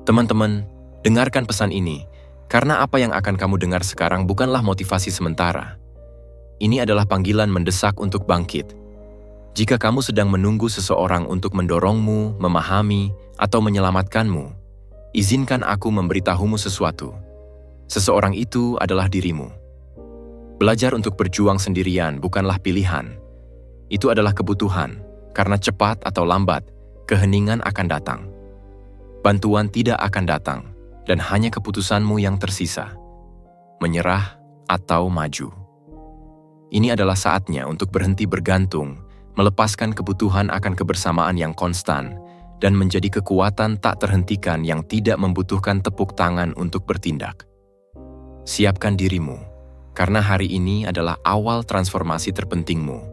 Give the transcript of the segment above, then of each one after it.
Teman-teman, dengarkan pesan ini, karena apa yang akan kamu dengar sekarang bukanlah motivasi sementara. Ini adalah panggilan mendesak untuk bangkit. Jika kamu sedang menunggu seseorang untuk mendorongmu, memahami, atau menyelamatkanmu, izinkan aku memberitahumu sesuatu. Seseorang itu adalah dirimu. Belajar untuk berjuang sendirian bukanlah pilihan. Itu adalah kebutuhan, karena cepat atau lambat, keheningan akan datang. Bantuan tidak akan datang, dan hanya keputusanmu yang tersisa. Menyerah atau maju. Ini adalah saatnya untuk berhenti bergantung, melepaskan kebutuhan akan kebersamaan yang konstan, dan menjadi kekuatan tak terhentikan yang tidak membutuhkan tepuk tangan untuk bertindak. Siapkan dirimu, karena hari ini adalah awal transformasi terpentingmu,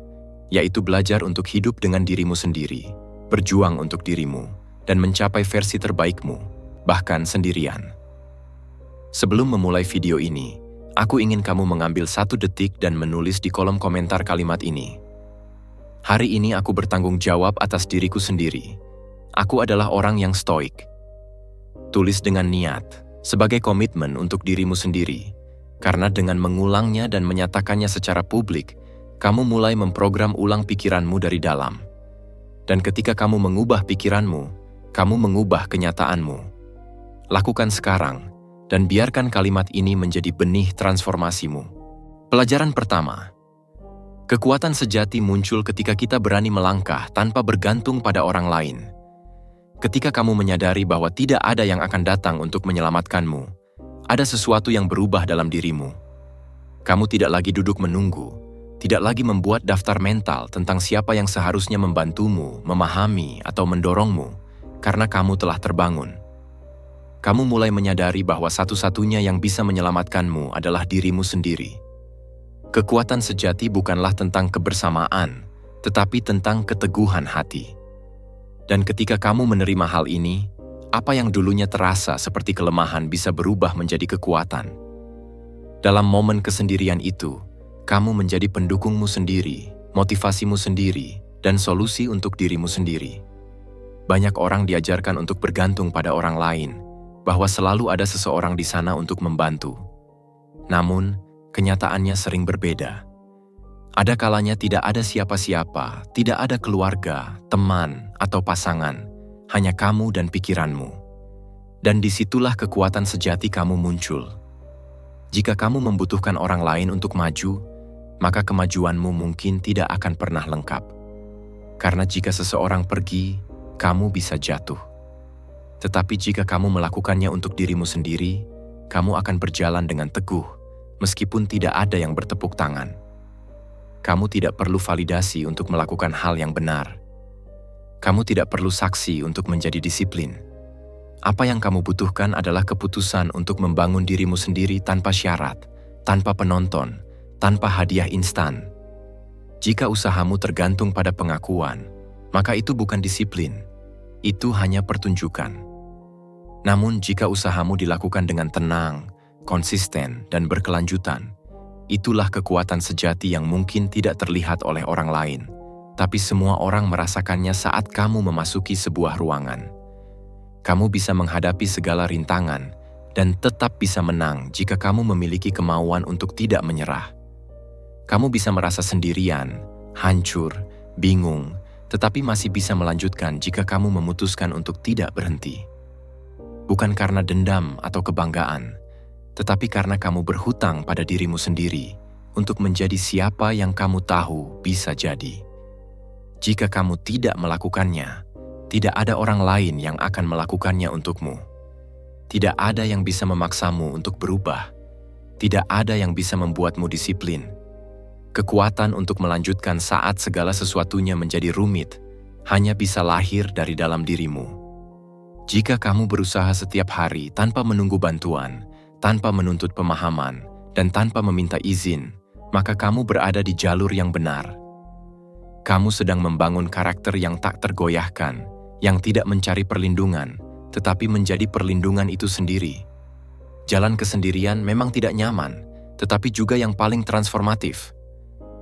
yaitu belajar untuk hidup dengan dirimu sendiri, berjuang untuk dirimu, dan mencapai versi terbaikmu, bahkan sendirian. Sebelum memulai video ini, aku ingin kamu mengambil 1 detik dan menulis di kolom komentar kalimat ini. Hari ini aku bertanggung jawab atas diriku sendiri. Aku adalah orang yang stoik. Tulis dengan niat, sebagai komitmen untuk dirimu sendiri, karena dengan mengulangnya dan menyatakannya secara publik, kamu mulai memprogram ulang pikiranmu dari dalam. Dan ketika kamu mengubah pikiranmu, kamu mengubah kenyataanmu. Lakukan sekarang, dan biarkan kalimat ini menjadi benih transformasimu. Pelajaran pertama. Kekuatan sejati muncul ketika kita berani melangkah tanpa bergantung pada orang lain. Ketika kamu menyadari bahwa tidak ada yang akan datang untuk menyelamatkanmu, ada sesuatu yang berubah dalam dirimu. Kamu tidak lagi duduk menunggu, tidak lagi membuat daftar mental tentang siapa yang seharusnya membantumu, memahami, atau mendorongmu, karena kamu telah terbangun. Kamu mulai menyadari bahwa satu-satunya yang bisa menyelamatkanmu adalah dirimu sendiri. Kekuatan sejati bukanlah tentang kebersamaan, tetapi tentang keteguhan hati. Dan ketika kamu menerima hal ini, apa yang dulunya terasa seperti kelemahan bisa berubah menjadi kekuatan. Dalam momen kesendirian itu, kamu menjadi pendukungmu sendiri, motivasimu sendiri, dan solusi untuk dirimu sendiri. Banyak orang diajarkan untuk bergantung pada orang lain, bahwa selalu ada seseorang di sana untuk membantu. Namun, kenyataannya sering berbeda. Ada kalanya tidak ada siapa-siapa, tidak ada keluarga, teman, atau pasangan, hanya kamu dan pikiranmu. Dan disitulah kekuatan sejati kamu muncul. Jika kamu membutuhkan orang lain untuk maju, maka kemajuanmu mungkin tidak akan pernah lengkap. Karena jika seseorang pergi, kamu bisa jatuh. Tetapi jika kamu melakukannya untuk dirimu sendiri, kamu akan berjalan dengan teguh, meskipun tidak ada yang bertepuk tangan. Kamu tidak perlu validasi untuk melakukan hal yang benar. Kamu tidak perlu saksi untuk menjadi disiplin. Apa yang kamu butuhkan adalah keputusan untuk membangun dirimu sendiri tanpa syarat, tanpa penonton, tanpa hadiah instan. Jika usahamu tergantung pada pengakuan, maka itu bukan disiplin. Itu hanya pertunjukan. Namun jika usahamu dilakukan dengan tenang, konsisten, dan berkelanjutan, itulah kekuatan sejati yang mungkin tidak terlihat oleh orang lain, tapi semua orang merasakannya saat kamu memasuki sebuah ruangan. Kamu bisa menghadapi segala rintangan dan tetap bisa menang jika kamu memiliki kemauan untuk tidak menyerah. Kamu bisa merasa sendirian, hancur, bingung, tetapi masih bisa melanjutkan jika kamu memutuskan untuk tidak berhenti. Bukan karena dendam atau kebanggaan, tetapi karena kamu berhutang pada dirimu sendiri untuk menjadi siapa yang kamu tahu bisa jadi. Jika kamu tidak melakukannya, tidak ada orang lain yang akan melakukannya untukmu. Tidak ada yang bisa memaksamu untuk berubah. Tidak ada yang bisa membuatmu disiplin. Kekuatan untuk melanjutkan saat segala sesuatunya menjadi rumit hanya bisa lahir dari dalam dirimu. Jika kamu berusaha setiap hari tanpa menunggu bantuan, tanpa menuntut pemahaman, dan tanpa meminta izin, maka kamu berada di jalur yang benar. Kamu sedang membangun karakter yang tak tergoyahkan, yang tidak mencari perlindungan, tetapi menjadi perlindungan itu sendiri. Jalan kesendirian memang tidak nyaman, tetapi juga yang paling transformatif.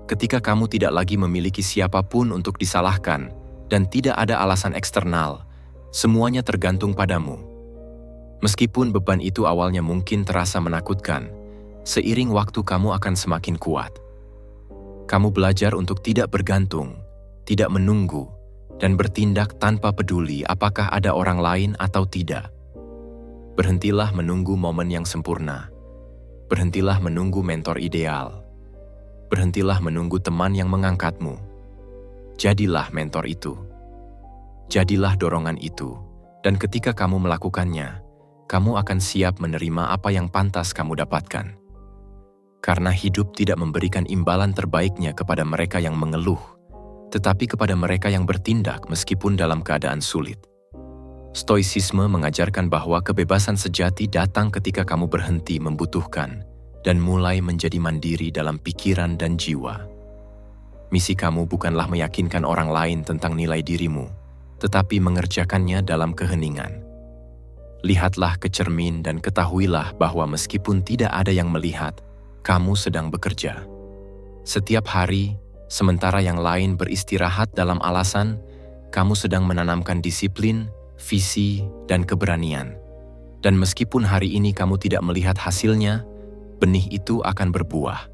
Ketika kamu tidak lagi memiliki siapapun untuk disalahkan, dan tidak ada alasan eksternal, semuanya tergantung padamu. Meskipun beban itu awalnya mungkin terasa menakutkan, seiring waktu kamu akan semakin kuat. Kamu belajar untuk tidak bergantung, tidak menunggu, dan bertindak tanpa peduli apakah ada orang lain atau tidak. Berhentilah menunggu momen yang sempurna. Berhentilah menunggu mentor ideal. Berhentilah menunggu teman yang mengangkatmu. Jadilah mentor itu. Jadilah dorongan itu, dan ketika kamu melakukannya, kamu akan siap menerima apa yang pantas kamu dapatkan. Karena hidup tidak memberikan imbalan terbaiknya kepada mereka yang mengeluh, tetapi kepada mereka yang bertindak meskipun dalam keadaan sulit. Stoicisme mengajarkan bahwa kebebasan sejati datang ketika kamu berhenti membutuhkan dan mulai menjadi mandiri dalam pikiran dan jiwa. Misi kamu bukanlah meyakinkan orang lain tentang nilai dirimu, tetapi mengerjakannya dalam keheningan. Lihatlah ke cermin dan ketahuilah bahwa meskipun tidak ada yang melihat, kamu sedang bekerja. Setiap hari, sementara yang lain beristirahat dalam alasan, kamu sedang menanamkan disiplin, visi, dan keberanian. Dan meskipun hari ini kamu tidak melihat hasilnya, benih itu akan berbuah.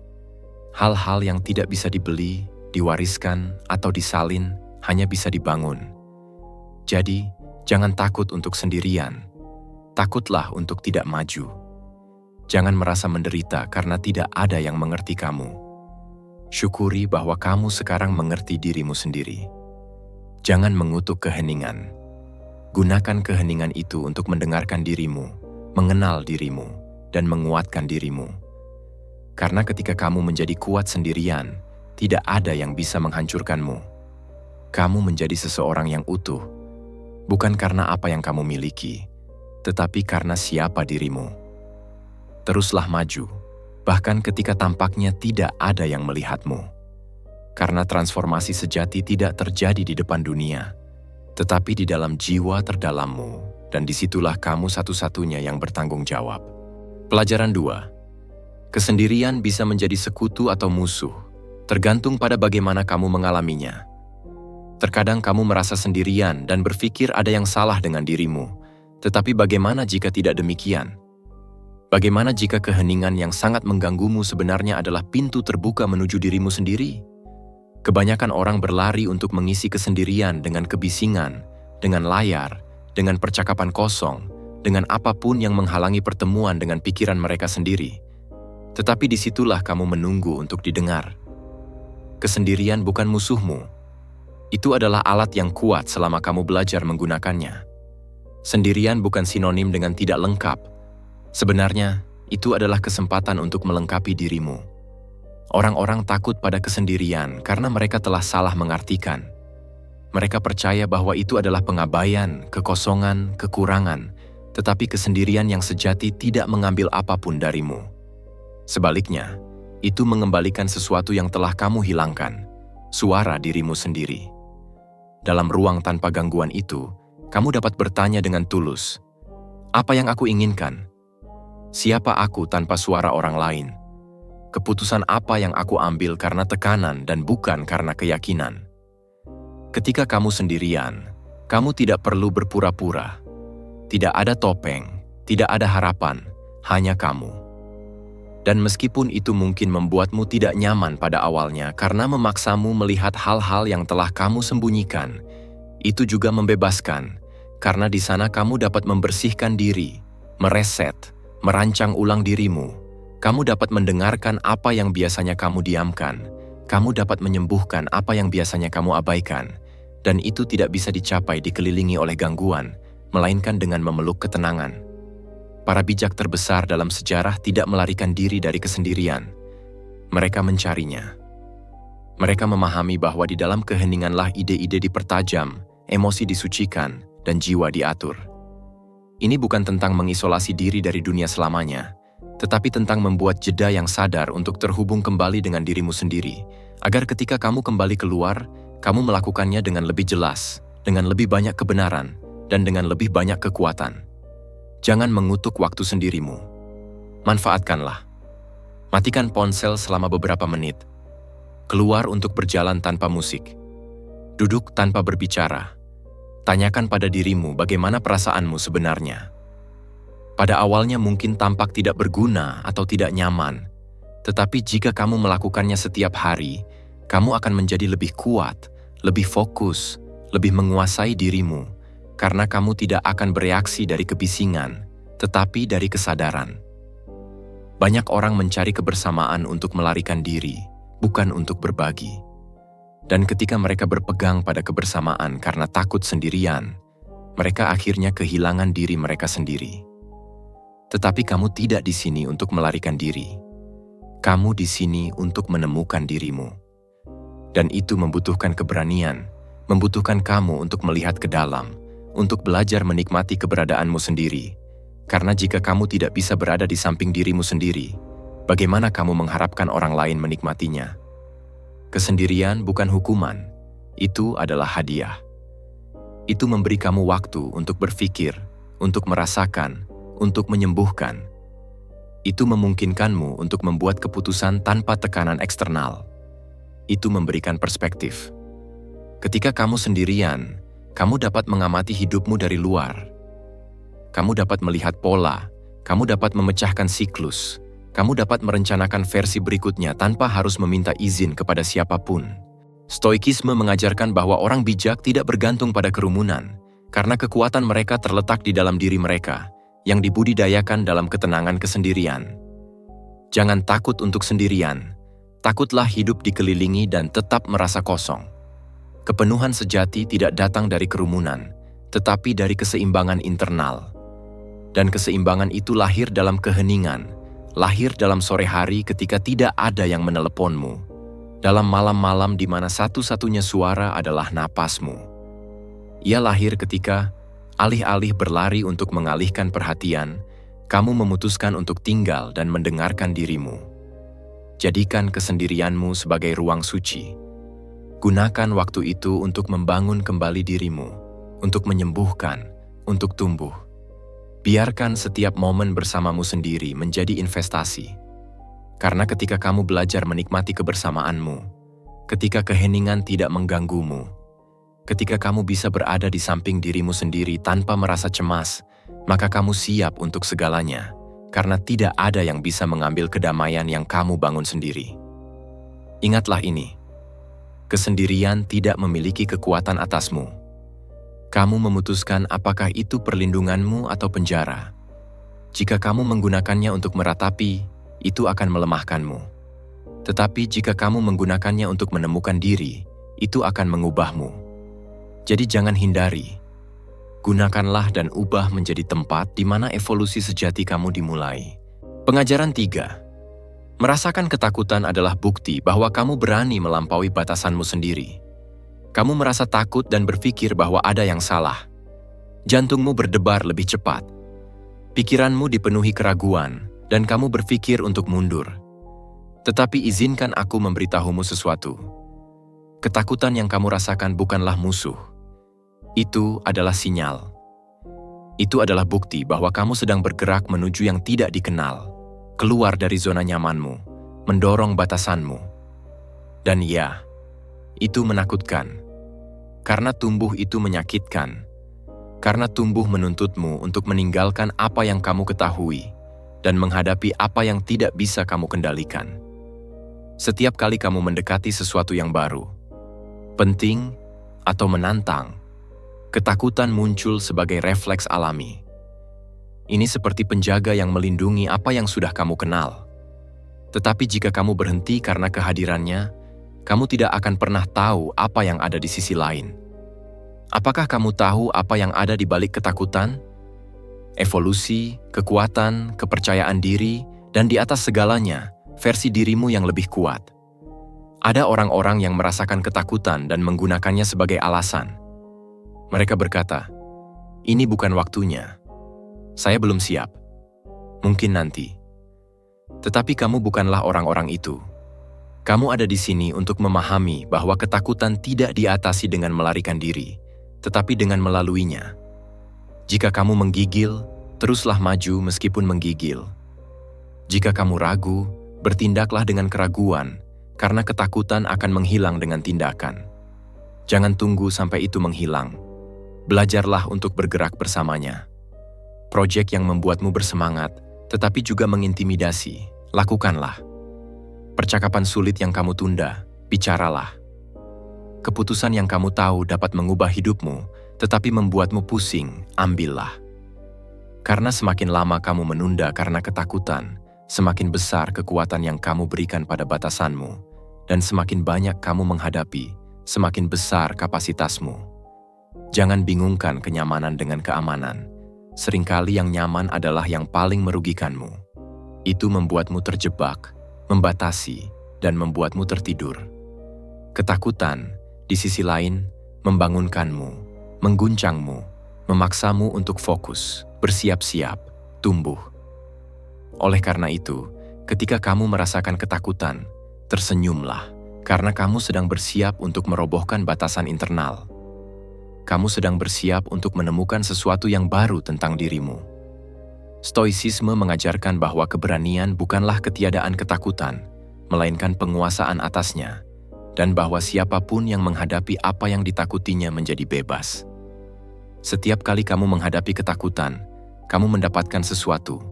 Hal-hal yang tidak bisa dibeli, diwariskan, atau disalin hanya bisa dibangun. Jadi, jangan takut untuk sendirian. Takutlah untuk tidak maju. Jangan merasa menderita karena tidak ada yang mengerti kamu. Syukuri bahwa kamu sekarang mengerti dirimu sendiri. Jangan mengutuk keheningan. Gunakan keheningan itu untuk mendengarkan dirimu, mengenal dirimu, dan menguatkan dirimu. Karena ketika kamu menjadi kuat sendirian, tidak ada yang bisa menghancurkanmu. Kamu menjadi seseorang yang utuh, bukan karena apa yang kamu miliki, tetapi karena siapa dirimu. Teruslah maju, bahkan ketika tampaknya tidak ada yang melihatmu. Karena transformasi sejati tidak terjadi di depan dunia, tetapi di dalam jiwa terdalammu, dan disitulah kamu satu-satunya yang bertanggung jawab. Pelajaran 2. Kesendirian bisa menjadi sekutu atau musuh, tergantung pada bagaimana kamu mengalaminya. Terkadang kamu merasa sendirian dan berpikir ada yang salah dengan dirimu, tetapi bagaimana jika tidak demikian? Bagaimana jika keheningan yang sangat mengganggumu sebenarnya adalah pintu terbuka menuju dirimu sendiri? Kebanyakan orang berlari untuk mengisi kesendirian dengan kebisingan, dengan layar, dengan percakapan kosong, dengan apapun yang menghalangi pertemuan dengan pikiran mereka sendiri. Tetapi disitulah kamu menunggu untuk didengar. Kesendirian bukan musuhmu. Itu adalah alat yang kuat selama kamu belajar menggunakannya. Sendirian bukan sinonim dengan tidak lengkap. Sebenarnya, itu adalah kesempatan untuk melengkapi dirimu. Orang-orang takut pada kesendirian karena mereka telah salah mengartikan. Mereka percaya bahwa itu adalah pengabaian, kekosongan, kekurangan, tetapi kesendirian yang sejati tidak mengambil apapun darimu. Sebaliknya, itu mengembalikan sesuatu yang telah kamu hilangkan, suara dirimu sendiri. Dalam ruang tanpa gangguan itu, kamu dapat bertanya dengan tulus, "Apa yang aku inginkan? Siapa aku tanpa suara orang lain? Keputusan apa yang aku ambil karena tekanan dan bukan karena keyakinan?" Ketika kamu sendirian, kamu tidak perlu berpura-pura. Tidak ada topeng, tidak ada harapan, hanya kamu. Dan meskipun itu mungkin membuatmu tidak nyaman pada awalnya karena memaksamu melihat hal-hal yang telah kamu sembunyikan, itu juga membebaskan, karena di sana kamu dapat membersihkan diri, mereset, merancang ulang dirimu. Kamu dapat mendengarkan apa yang biasanya kamu diamkan, kamu dapat menyembuhkan apa yang biasanya kamu abaikan, dan itu tidak bisa dicapai dikelilingi oleh gangguan, melainkan dengan memeluk ketenangan. Para bijak terbesar dalam sejarah tidak melarikan diri dari kesendirian. Mereka mencarinya. Mereka memahami bahwa di dalam keheninganlah ide-ide dipertajam, emosi disucikan, dan jiwa diatur. Ini bukan tentang mengisolasi diri dari dunia selamanya, tetapi tentang membuat jeda yang sadar untuk terhubung kembali dengan dirimu sendiri, agar ketika kamu kembali keluar, kamu melakukannya dengan lebih jelas, dengan lebih banyak kebenaran, dan dengan lebih banyak kekuatan. Jangan mengutuk waktu sendirimu. Manfaatkanlah. Matikan ponsel selama beberapa menit. Keluar untuk berjalan tanpa musik. Duduk tanpa berbicara. Tanyakan pada dirimu bagaimana perasaanmu sebenarnya. Pada awalnya mungkin tampak tidak berguna atau tidak nyaman, tetapi jika kamu melakukannya setiap hari, kamu akan menjadi lebih kuat, lebih fokus, lebih menguasai dirimu, karena kamu tidak akan bereaksi dari kebisingan, tetapi dari kesadaran. Banyak orang mencari kebersamaan untuk melarikan diri, bukan untuk berbagi. Dan ketika mereka berpegang pada kebersamaan karena takut sendirian, mereka akhirnya kehilangan diri mereka sendiri. Tetapi kamu tidak di sini untuk melarikan diri. Kamu di sini untuk menemukan dirimu. Dan itu membutuhkan keberanian, membutuhkan kamu untuk melihat ke dalam, untuk belajar menikmati keberadaanmu sendiri. Karena jika kamu tidak bisa berada di samping dirimu sendiri, bagaimana kamu mengharapkan orang lain menikmatinya? Kesendirian bukan hukuman, itu adalah hadiah. Itu memberi kamu waktu untuk berpikir, untuk merasakan, untuk menyembuhkan. Itu memungkinkanmu untuk membuat keputusan tanpa tekanan eksternal. Itu memberikan perspektif. Ketika kamu sendirian, kamu dapat mengamati hidupmu dari luar. Kamu dapat melihat pola, kamu dapat memecahkan siklus, kamu dapat merencanakan versi berikutnya tanpa harus meminta izin kepada siapapun. Stoikisme mengajarkan bahwa orang bijak tidak bergantung pada kerumunan, karena kekuatan mereka terletak di dalam diri mereka, yang dibudidayakan dalam ketenangan kesendirian. Jangan takut untuk sendirian, takutlah hidup dikelilingi dan tetap merasa kosong. Kepenuhan sejati tidak datang dari kerumunan, tetapi dari keseimbangan internal. Dan keseimbangan itu lahir dalam keheningan, lahir dalam sore hari ketika tidak ada yang meneleponmu, dalam malam-malam di mana satu-satunya suara adalah napasmu. Ia lahir ketika, alih-alih berlari untuk mengalihkan perhatian, kamu memutuskan untuk tinggal dan mendengarkan dirimu. Jadikan kesendirianmu sebagai ruang suci. Gunakan waktu itu untuk membangun kembali dirimu, untuk menyembuhkan, untuk tumbuh. Biarkan setiap momen bersamamu sendiri menjadi investasi. Karena ketika kamu belajar menikmati kebersamaanmu, ketika keheningan tidak mengganggumu, ketika kamu bisa berada di samping dirimu sendiri tanpa merasa cemas, maka kamu siap untuk segalanya, karena tidak ada yang bisa mengambil kedamaian yang kamu bangun sendiri. Ingatlah ini, kesendirian tidak memiliki kekuatan atasmu. Kamu memutuskan apakah itu perlindunganmu atau penjara. Jika kamu menggunakannya untuk meratapi, itu akan melemahkanmu. Tetapi jika kamu menggunakannya untuk menemukan diri, itu akan mengubahmu. Jadi jangan hindari. Gunakanlah dan ubah menjadi tempat di mana evolusi sejati kamu dimulai. Pengajaran 3. Merasakan ketakutan adalah bukti bahwa kamu berani melampaui batasanmu sendiri. Kamu merasa takut dan berpikir bahwa ada yang salah. Jantungmu berdebar lebih cepat. Pikiranmu dipenuhi keraguan, dan kamu berpikir untuk mundur. Tetapi izinkan aku memberitahumu sesuatu. Ketakutan yang kamu rasakan bukanlah musuh. Itu adalah sinyal. Itu adalah bukti bahwa kamu sedang bergerak menuju yang tidak dikenal, keluar dari zona nyamanmu, mendorong batasanmu. Dan ya, itu menakutkan. Karena tumbuh itu menyakitkan. Karena tumbuh menuntutmu untuk meninggalkan apa yang kamu ketahui dan menghadapi apa yang tidak bisa kamu kendalikan. Setiap kali kamu mendekati sesuatu yang baru, penting atau menantang, ketakutan muncul sebagai refleks alami. Ini seperti penjaga yang melindungi apa yang sudah kamu kenal. Tetapi jika kamu berhenti karena kehadirannya, kamu tidak akan pernah tahu apa yang ada di sisi lain. Apakah kamu tahu apa yang ada di balik ketakutan? Evolusi, kekuatan, kepercayaan diri, dan di atas segalanya, versi dirimu yang lebih kuat. Ada orang-orang yang merasakan ketakutan dan menggunakannya sebagai alasan. Mereka berkata, "Ini bukan waktunya. Saya belum siap. Mungkin nanti." Tetapi kamu bukanlah orang-orang itu. Kamu ada di sini untuk memahami bahwa ketakutan tidak diatasi dengan melarikan diri, tetapi dengan melaluinya. Jika kamu menggigil, teruslah maju meskipun menggigil. Jika kamu ragu, bertindaklah dengan keraguan, karena ketakutan akan menghilang dengan tindakan. Jangan tunggu sampai itu menghilang. Belajarlah untuk bergerak bersamanya. proyek yang membuatmu bersemangat, tetapi juga mengintimidasi, lakukanlah. Percakapan sulit yang kamu tunda, bicaralah. Keputusan yang kamu tahu dapat mengubah hidupmu, tetapi membuatmu pusing, ambillah. Karena semakin lama kamu menunda karena ketakutan, semakin besar kekuatan yang kamu berikan pada batasanmu, dan semakin banyak kamu menghadapi, semakin besar kapasitasmu. Jangan bingungkan kenyamanan dengan keamanan. Seringkali yang nyaman adalah yang paling merugikanmu. Itu membuatmu terjebak, membatasi, dan membuatmu tertidur. Ketakutan, di sisi lain, membangunkanmu, mengguncangmu, memaksamu untuk fokus, bersiap-siap, tumbuh. Oleh karena itu, ketika kamu merasakan ketakutan, tersenyumlah, karena kamu sedang bersiap untuk merobohkan batasan internal. Kamu sedang bersiap untuk menemukan sesuatu yang baru tentang dirimu. Stoicisme mengajarkan bahwa keberanian bukanlah ketiadaan ketakutan, melainkan penguasaan atasnya, dan bahwa siapapun yang menghadapi apa yang ditakutinya menjadi bebas. Setiap kali kamu menghadapi ketakutan, kamu mendapatkan sesuatu.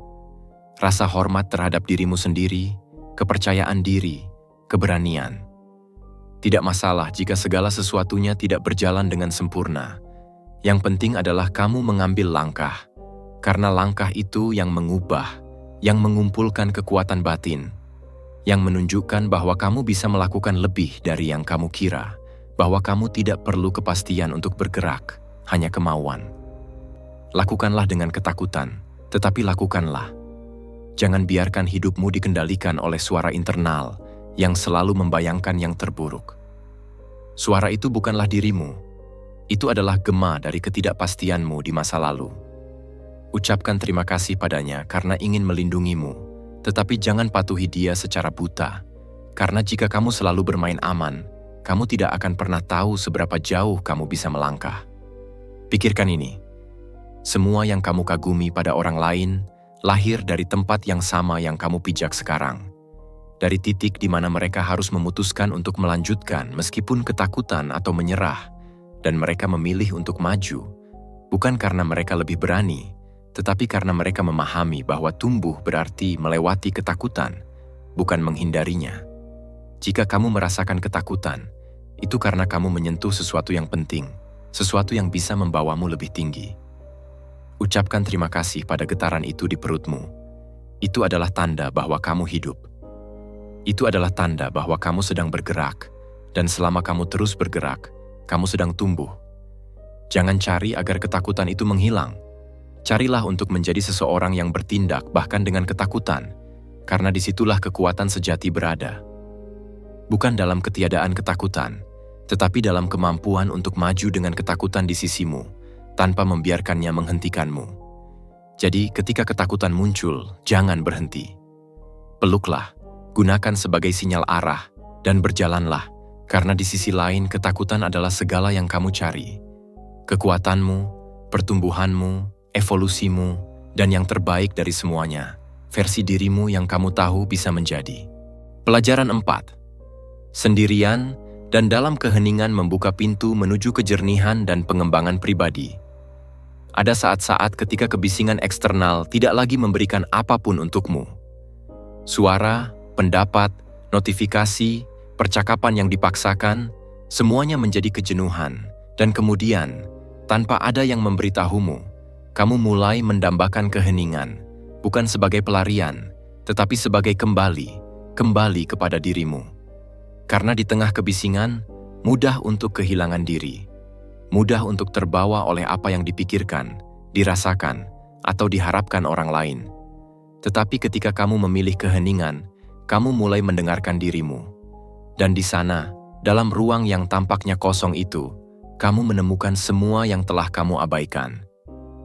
Rasa hormat terhadap dirimu sendiri, kepercayaan diri, keberanian. Tidak masalah jika segala sesuatunya tidak berjalan dengan sempurna. Yang penting adalah kamu mengambil langkah, karena langkah itu yang mengubah, yang mengumpulkan kekuatan batin, yang menunjukkan bahwa kamu bisa melakukan lebih dari yang kamu kira, bahwa kamu tidak perlu kepastian untuk bergerak, hanya kemauan. Lakukanlah dengan ketakutan, tetapi lakukanlah. Jangan biarkan hidupmu dikendalikan oleh suara internal yang selalu membayangkan yang terburuk. Suara itu bukanlah dirimu, itu adalah gema dari ketidakpastianmu di masa lalu. Ucapkan terima kasih padanya karena ingin melindungimu, tetapi jangan patuhi dia secara buta, karena jika kamu selalu bermain aman, kamu tidak akan pernah tahu seberapa jauh kamu bisa melangkah. Pikirkan ini, semua yang kamu kagumi pada orang lain lahir dari tempat yang sama yang kamu pijak sekarang. Dari titik di mana mereka harus memutuskan untuk melanjutkan meskipun ketakutan atau menyerah, dan mereka memilih untuk maju, bukan karena mereka lebih berani, tetapi karena mereka memahami bahwa tumbuh berarti melewati ketakutan, bukan menghindarinya. Jika kamu merasakan ketakutan, itu karena kamu menyentuh sesuatu yang penting, sesuatu yang bisa membawamu lebih tinggi. Ucapkan terima kasih pada getaran itu di perutmu. Itu adalah tanda bahwa kamu hidup. Itu adalah tanda bahwa kamu sedang bergerak, dan selama kamu terus bergerak, kamu sedang tumbuh. Jangan cari agar ketakutan itu menghilang. Carilah untuk menjadi seseorang yang bertindak bahkan dengan ketakutan, karena disitulah kekuatan sejati berada. Bukan dalam ketiadaan ketakutan, tetapi dalam kemampuan untuk maju dengan ketakutan di sisimu, tanpa membiarkannya menghentikanmu. Jadi, ketika ketakutan muncul, jangan berhenti. Peluklah, gunakan sebagai sinyal arah, dan berjalanlah, karena di sisi lain ketakutan adalah segala yang kamu cari. Kekuatanmu, pertumbuhanmu, evolusimu, dan yang terbaik dari semuanya, versi dirimu yang kamu tahu bisa menjadi. Pelajaran 4. Sendirian dan dalam keheningan membuka pintu menuju kejernihan dan pengembangan pribadi. Ada saat-saat ketika kebisingan eksternal tidak lagi memberikan apapun untukmu. Suara, pendapat, notifikasi, percakapan yang dipaksakan, semuanya menjadi kejenuhan, dan kemudian, tanpa ada yang memberitahumu, kamu mulai mendambakan keheningan, bukan sebagai pelarian, tetapi sebagai kembali kepada dirimu. Karena di tengah kebisingan, mudah untuk kehilangan diri, mudah untuk terbawa oleh apa yang dipikirkan, dirasakan, atau diharapkan orang lain. Tetapi ketika kamu memilih keheningan, kamu mulai mendengarkan dirimu. Dan di sana, dalam ruang yang tampaknya kosong itu, kamu menemukan semua yang telah kamu abaikan.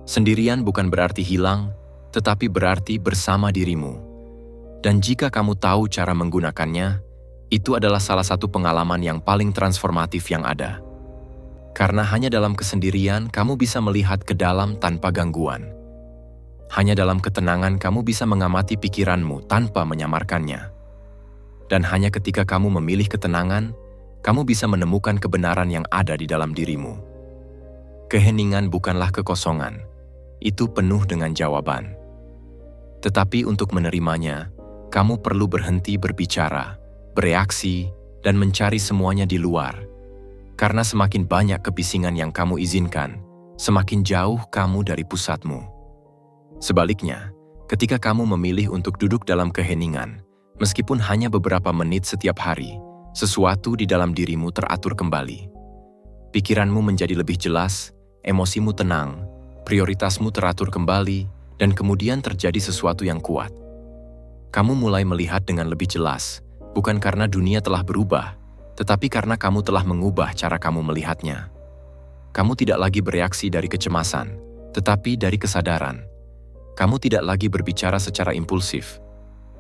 Sendirian bukan berarti hilang, tetapi berarti bersama dirimu. Dan jika kamu tahu cara menggunakannya, itu adalah salah satu pengalaman yang paling transformatif yang ada. Karena hanya dalam kesendirian kamu bisa melihat ke dalam tanpa gangguan. Hanya dalam ketenangan kamu bisa mengamati pikiranmu tanpa menyamarkannya. Dan hanya ketika kamu memilih ketenangan, kamu bisa menemukan kebenaran yang ada di dalam dirimu. Keheningan bukanlah kekosongan. itu penuh dengan jawaban. Tetapi untuk menerimanya, kamu perlu berhenti berbicara, bereaksi, dan mencari semuanya di luar. Karena semakin banyak kebisingan yang kamu izinkan, semakin jauh kamu dari pusatmu. Sebaliknya, ketika kamu memilih untuk duduk dalam keheningan, meskipun hanya beberapa menit setiap hari, sesuatu di dalam dirimu teratur kembali. Pikiranmu menjadi lebih jelas, emosimu tenang, prioritasmu teratur kembali, dan kemudian terjadi sesuatu yang kuat. Kamu mulai melihat dengan lebih jelas, bukan karena dunia telah berubah, tetapi karena kamu telah mengubah cara kamu melihatnya. Kamu tidak lagi bereaksi dari kecemasan, tetapi dari kesadaran. Kamu tidak lagi berbicara secara impulsif.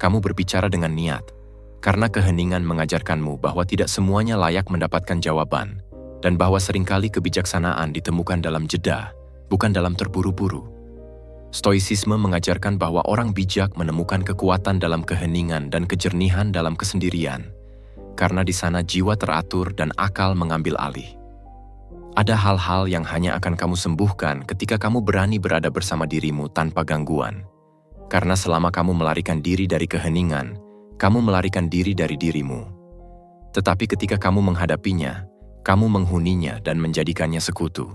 Kamu berbicara dengan niat, karena keheningan mengajarkanmu bahwa tidak semuanya layak mendapatkan jawaban, dan bahwa seringkali kebijaksanaan ditemukan dalam jeda, bukan dalam terburu-buru. Stoicisme mengajarkan bahwa orang bijak menemukan kekuatan dalam keheningan dan kejernihan dalam kesendirian, karena di sana jiwa teratur dan akal mengambil alih. Ada hal-hal yang hanya akan kamu sembuhkan ketika kamu berani berada bersama dirimu tanpa gangguan. Karena selama kamu melarikan diri dari keheningan, kamu melarikan diri dari dirimu. Tetapi ketika kamu menghadapinya, kamu menghuninya dan menjadikannya sekutu.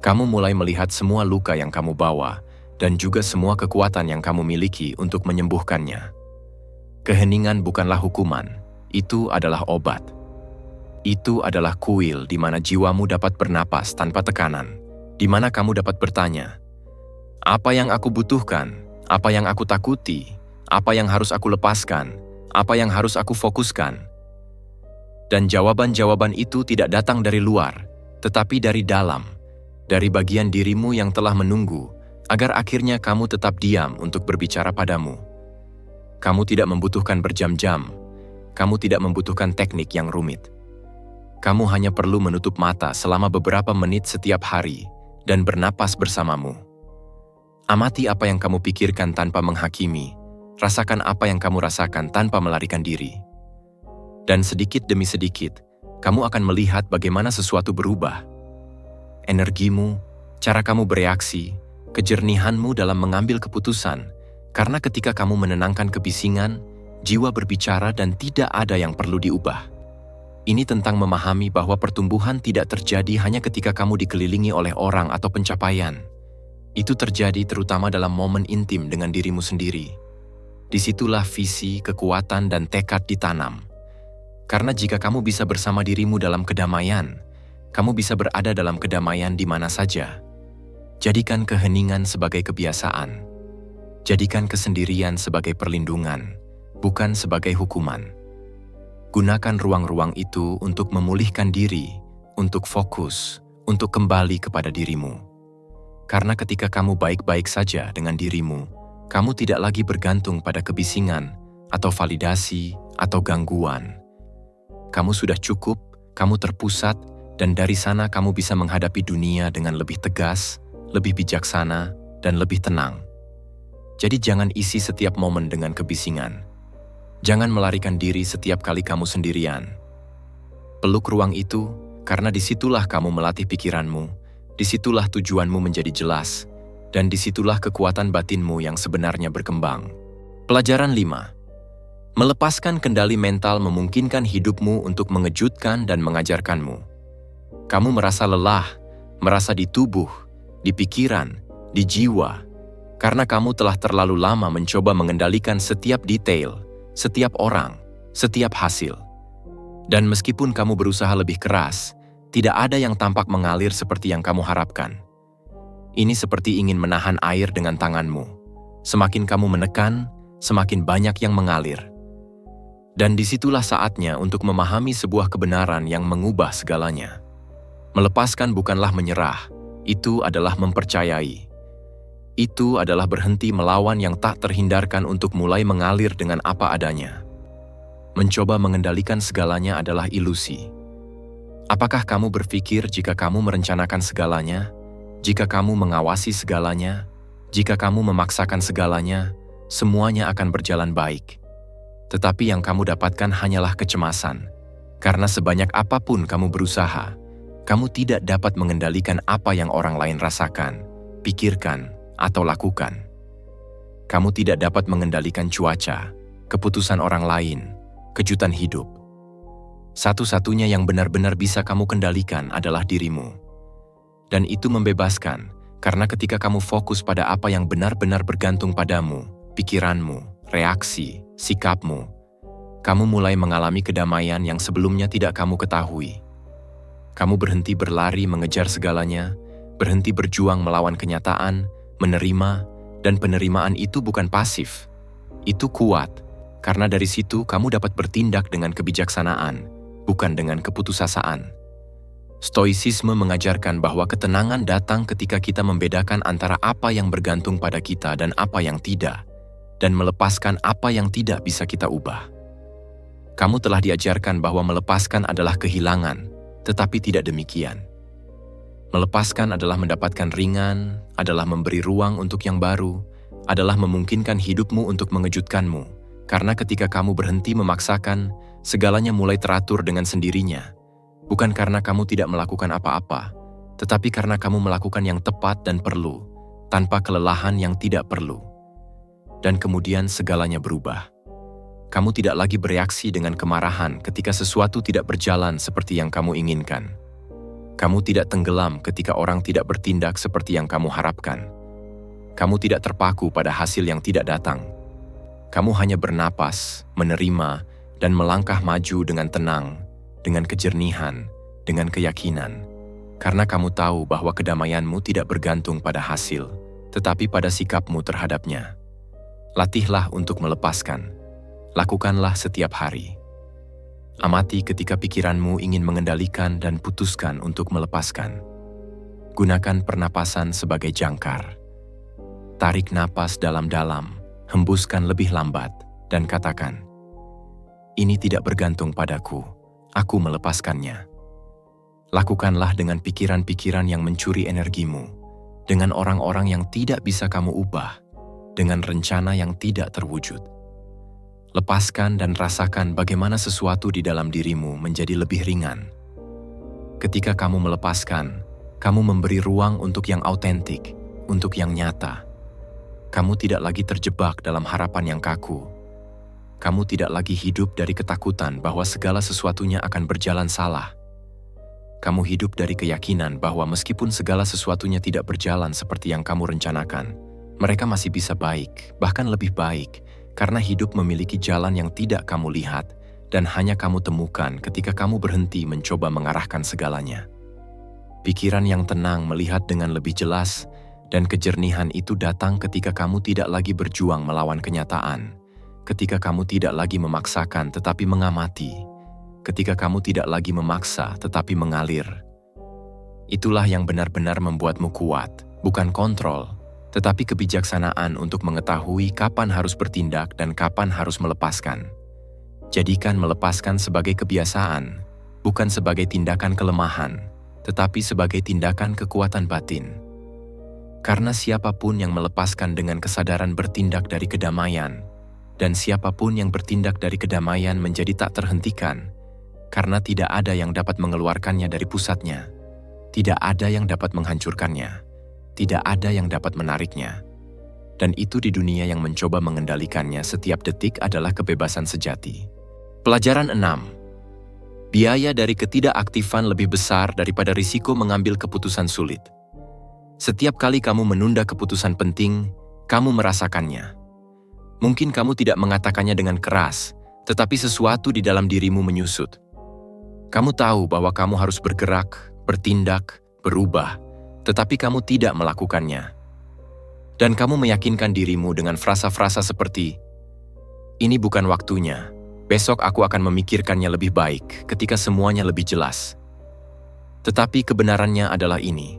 Kamu mulai melihat semua luka yang kamu bawa, dan juga semua kekuatan yang kamu miliki untuk menyembuhkannya. Keheningan bukanlah hukuman, itu adalah obat. Itu adalah kuil di mana jiwamu dapat bernapas tanpa tekanan, di mana kamu dapat bertanya, apa yang aku butuhkan, apa yang aku takuti, apa yang harus aku lepaskan, apa yang harus aku fokuskan. Dan jawaban-jawaban itu tidak datang dari luar, tetapi dari dalam, dari bagian dirimu yang telah menunggu, agar akhirnya kamu tetap diam untuk berbicara padamu. Kamu tidak membutuhkan berjam-jam, kamu tidak membutuhkan teknik yang rumit. Kamu hanya perlu menutup mata selama beberapa menit setiap hari dan bernapas bersamamu. Amati apa yang kamu pikirkan tanpa menghakimi, rasakan apa yang kamu rasakan tanpa melarikan diri. Dan sedikit demi sedikit, kamu akan melihat bagaimana sesuatu berubah. Energimu, cara kamu bereaksi, kejernihanmu dalam mengambil keputusan, karena ketika kamu menenangkan kebisingan, jiwa berbicara dan tidak ada yang perlu diubah. Ini tentang memahami bahwa pertumbuhan tidak terjadi hanya ketika kamu dikelilingi oleh orang atau pencapaian. Itu terjadi terutama dalam momen intim dengan dirimu sendiri. Disitulah visi, kekuatan, dan tekad ditanam. Karena jika kamu bisa bersama dirimu dalam kedamaian, kamu bisa berada dalam kedamaian di mana saja. Jadikan keheningan sebagai kebiasaan. Jadikan kesendirian sebagai perlindungan, bukan sebagai hukuman. Gunakan ruang-ruang itu untuk memulihkan diri, untuk fokus, untuk kembali kepada dirimu. Karena ketika kamu baik-baik saja dengan dirimu, kamu tidak lagi bergantung pada kebisingan, atau validasi, atau gangguan. Kamu sudah cukup, kamu terpusat, dan dari sana kamu bisa menghadapi dunia dengan lebih tegas, lebih bijaksana, dan lebih tenang. Jadi jangan isi setiap momen dengan kebisingan. Jangan melarikan diri setiap kali kamu sendirian. Peluk ruang itu, karena disitulah kamu melatih pikiranmu, disitulah tujuanmu menjadi jelas, dan disitulah kekuatan batinmu yang sebenarnya berkembang. Pelajaran 5. Melepaskan kendali mental memungkinkan hidupmu untuk mengejutkan dan mengajarkanmu. Kamu merasa lelah, merasa di tubuh, di pikiran, di jiwa, karena kamu telah terlalu lama mencoba mengendalikan setiap detail, setiap orang, setiap hasil. Dan meskipun kamu berusaha lebih keras, tidak ada yang tampak mengalir seperti yang kamu harapkan. Ini seperti ingin menahan air dengan tanganmu. Semakin kamu menekan, semakin banyak yang mengalir. Dan disitulah saatnya untuk memahami sebuah kebenaran yang mengubah segalanya. Melepaskan bukanlah menyerah, itu adalah mempercayai. Itu adalah berhenti melawan yang tak terhindarkan untuk mulai mengalir dengan apa adanya. Mencoba mengendalikan segalanya adalah ilusi. Apakah kamu berpikir jika kamu merencanakan segalanya, jika kamu mengawasi segalanya, jika kamu memaksakan segalanya, semuanya akan berjalan baik? Tetapi yang kamu dapatkan hanyalah kecemasan, karena sebanyak apapun kamu berusaha, kamu tidak dapat mengendalikan apa yang orang lain rasakan, pikirkan, atau lakukan. Kamu tidak dapat mengendalikan cuaca, keputusan orang lain, kejutan hidup. Satu-satunya yang benar-benar bisa kamu kendalikan adalah dirimu. Dan itu membebaskan, karena ketika kamu fokus pada apa yang benar-benar bergantung padamu, pikiranmu, reaksi, sikapmu, kamu mulai mengalami kedamaian yang sebelumnya tidak kamu ketahui. Kamu berhenti berlari mengejar segalanya, berhenti berjuang melawan kenyataan, menerima, dan penerimaan itu bukan pasif. Itu kuat, karena dari situ kamu dapat bertindak dengan kebijaksanaan, bukan dengan keputusasaan. Stoicisme mengajarkan bahwa ketenangan datang ketika kita membedakan antara apa yang bergantung pada kita dan apa yang tidak, dan melepaskan apa yang tidak bisa kita ubah. Kamu telah diajarkan bahwa melepaskan adalah kehilangan, tetapi tidak demikian. Melepaskan adalah mendapatkan ringan, adalah memberi ruang untuk yang baru, adalah memungkinkan hidupmu untuk mengejutkanmu, karena ketika kamu berhenti memaksakan, segalanya mulai teratur dengan sendirinya. Bukan karena kamu tidak melakukan apa-apa, tetapi karena kamu melakukan yang tepat dan perlu, tanpa kelelahan yang tidak perlu. Dan kemudian segalanya berubah. Kamu tidak lagi bereaksi dengan kemarahan ketika sesuatu tidak berjalan seperti yang kamu inginkan. Kamu tidak tenggelam ketika orang tidak bertindak seperti yang kamu harapkan. Kamu tidak terpaku pada hasil yang tidak datang. Kamu hanya bernapas, menerima, dan melangkah maju dengan tenang, dengan kejernihan, dengan keyakinan. Karena kamu tahu bahwa kedamaianmu tidak bergantung pada hasil, tetapi pada sikapmu terhadapnya. Latihlah untuk melepaskan. Lakukanlah setiap hari. Amati ketika pikiranmu ingin mengendalikan dan putuskan untuk melepaskan. Gunakan pernapasan sebagai jangkar. Tarik napas dalam-dalam, hembuskan lebih lambat, dan katakan, "Ini tidak bergantung padaku, aku melepaskannya." Lakukanlah dengan pikiran-pikiran yang mencuri energimu, dengan orang-orang yang tidak bisa kamu ubah, dengan rencana yang tidak terwujud. Lepaskan dan rasakan bagaimana sesuatu di dalam dirimu menjadi lebih ringan. Ketika kamu melepaskan, kamu memberi ruang untuk yang autentik, untuk yang nyata. Kamu tidak lagi terjebak dalam harapan yang kaku. Kamu tidak lagi hidup dari ketakutan bahwa segala sesuatunya akan berjalan salah. Kamu hidup dari keyakinan bahwa meskipun segala sesuatunya tidak berjalan seperti yang kamu rencanakan, mereka masih bisa baik, bahkan lebih baik, karena hidup memiliki jalan yang tidak kamu lihat dan hanya kamu temukan ketika kamu berhenti mencoba mengarahkan segalanya. Pikiran yang tenang melihat dengan lebih jelas, dan kejernihan itu datang ketika kamu tidak lagi berjuang melawan kenyataan, ketika kamu tidak lagi memaksakan tetapi mengamati, ketika kamu tidak lagi memaksa tetapi mengalir. Itulah yang benar-benar membuatmu kuat, bukan kontrol, tetapi kebijaksanaan untuk mengetahui kapan harus bertindak dan kapan harus melepaskan. Jadikan melepaskan sebagai kebiasaan, bukan sebagai tindakan kelemahan, tetapi sebagai tindakan kekuatan batin. Karena siapapun yang melepaskan dengan kesadaran bertindak dari kedamaian, dan siapapun yang bertindak dari kedamaian menjadi tak terhentikan, karena tidak ada yang dapat mengeluarkannya dari pusatnya, tidak ada yang dapat menghancurkannya, tidak ada yang dapat menariknya. Dan itu di dunia yang mencoba mengendalikannya setiap detik adalah kebebasan sejati. Pelajaran 6. Biaya dari ketidakaktifan lebih besar daripada risiko mengambil keputusan sulit. Setiap kali kamu menunda keputusan penting, kamu merasakannya. Mungkin kamu tidak mengatakannya dengan keras, tetapi sesuatu di dalam dirimu menyusut. Kamu tahu bahwa kamu harus bergerak, bertindak, berubah, tetapi kamu tidak melakukannya. Dan kamu meyakinkan dirimu dengan frasa-frasa seperti, "Ini bukan waktunya, besok aku akan memikirkannya lebih baik ketika semuanya lebih jelas." Tetapi kebenarannya adalah ini.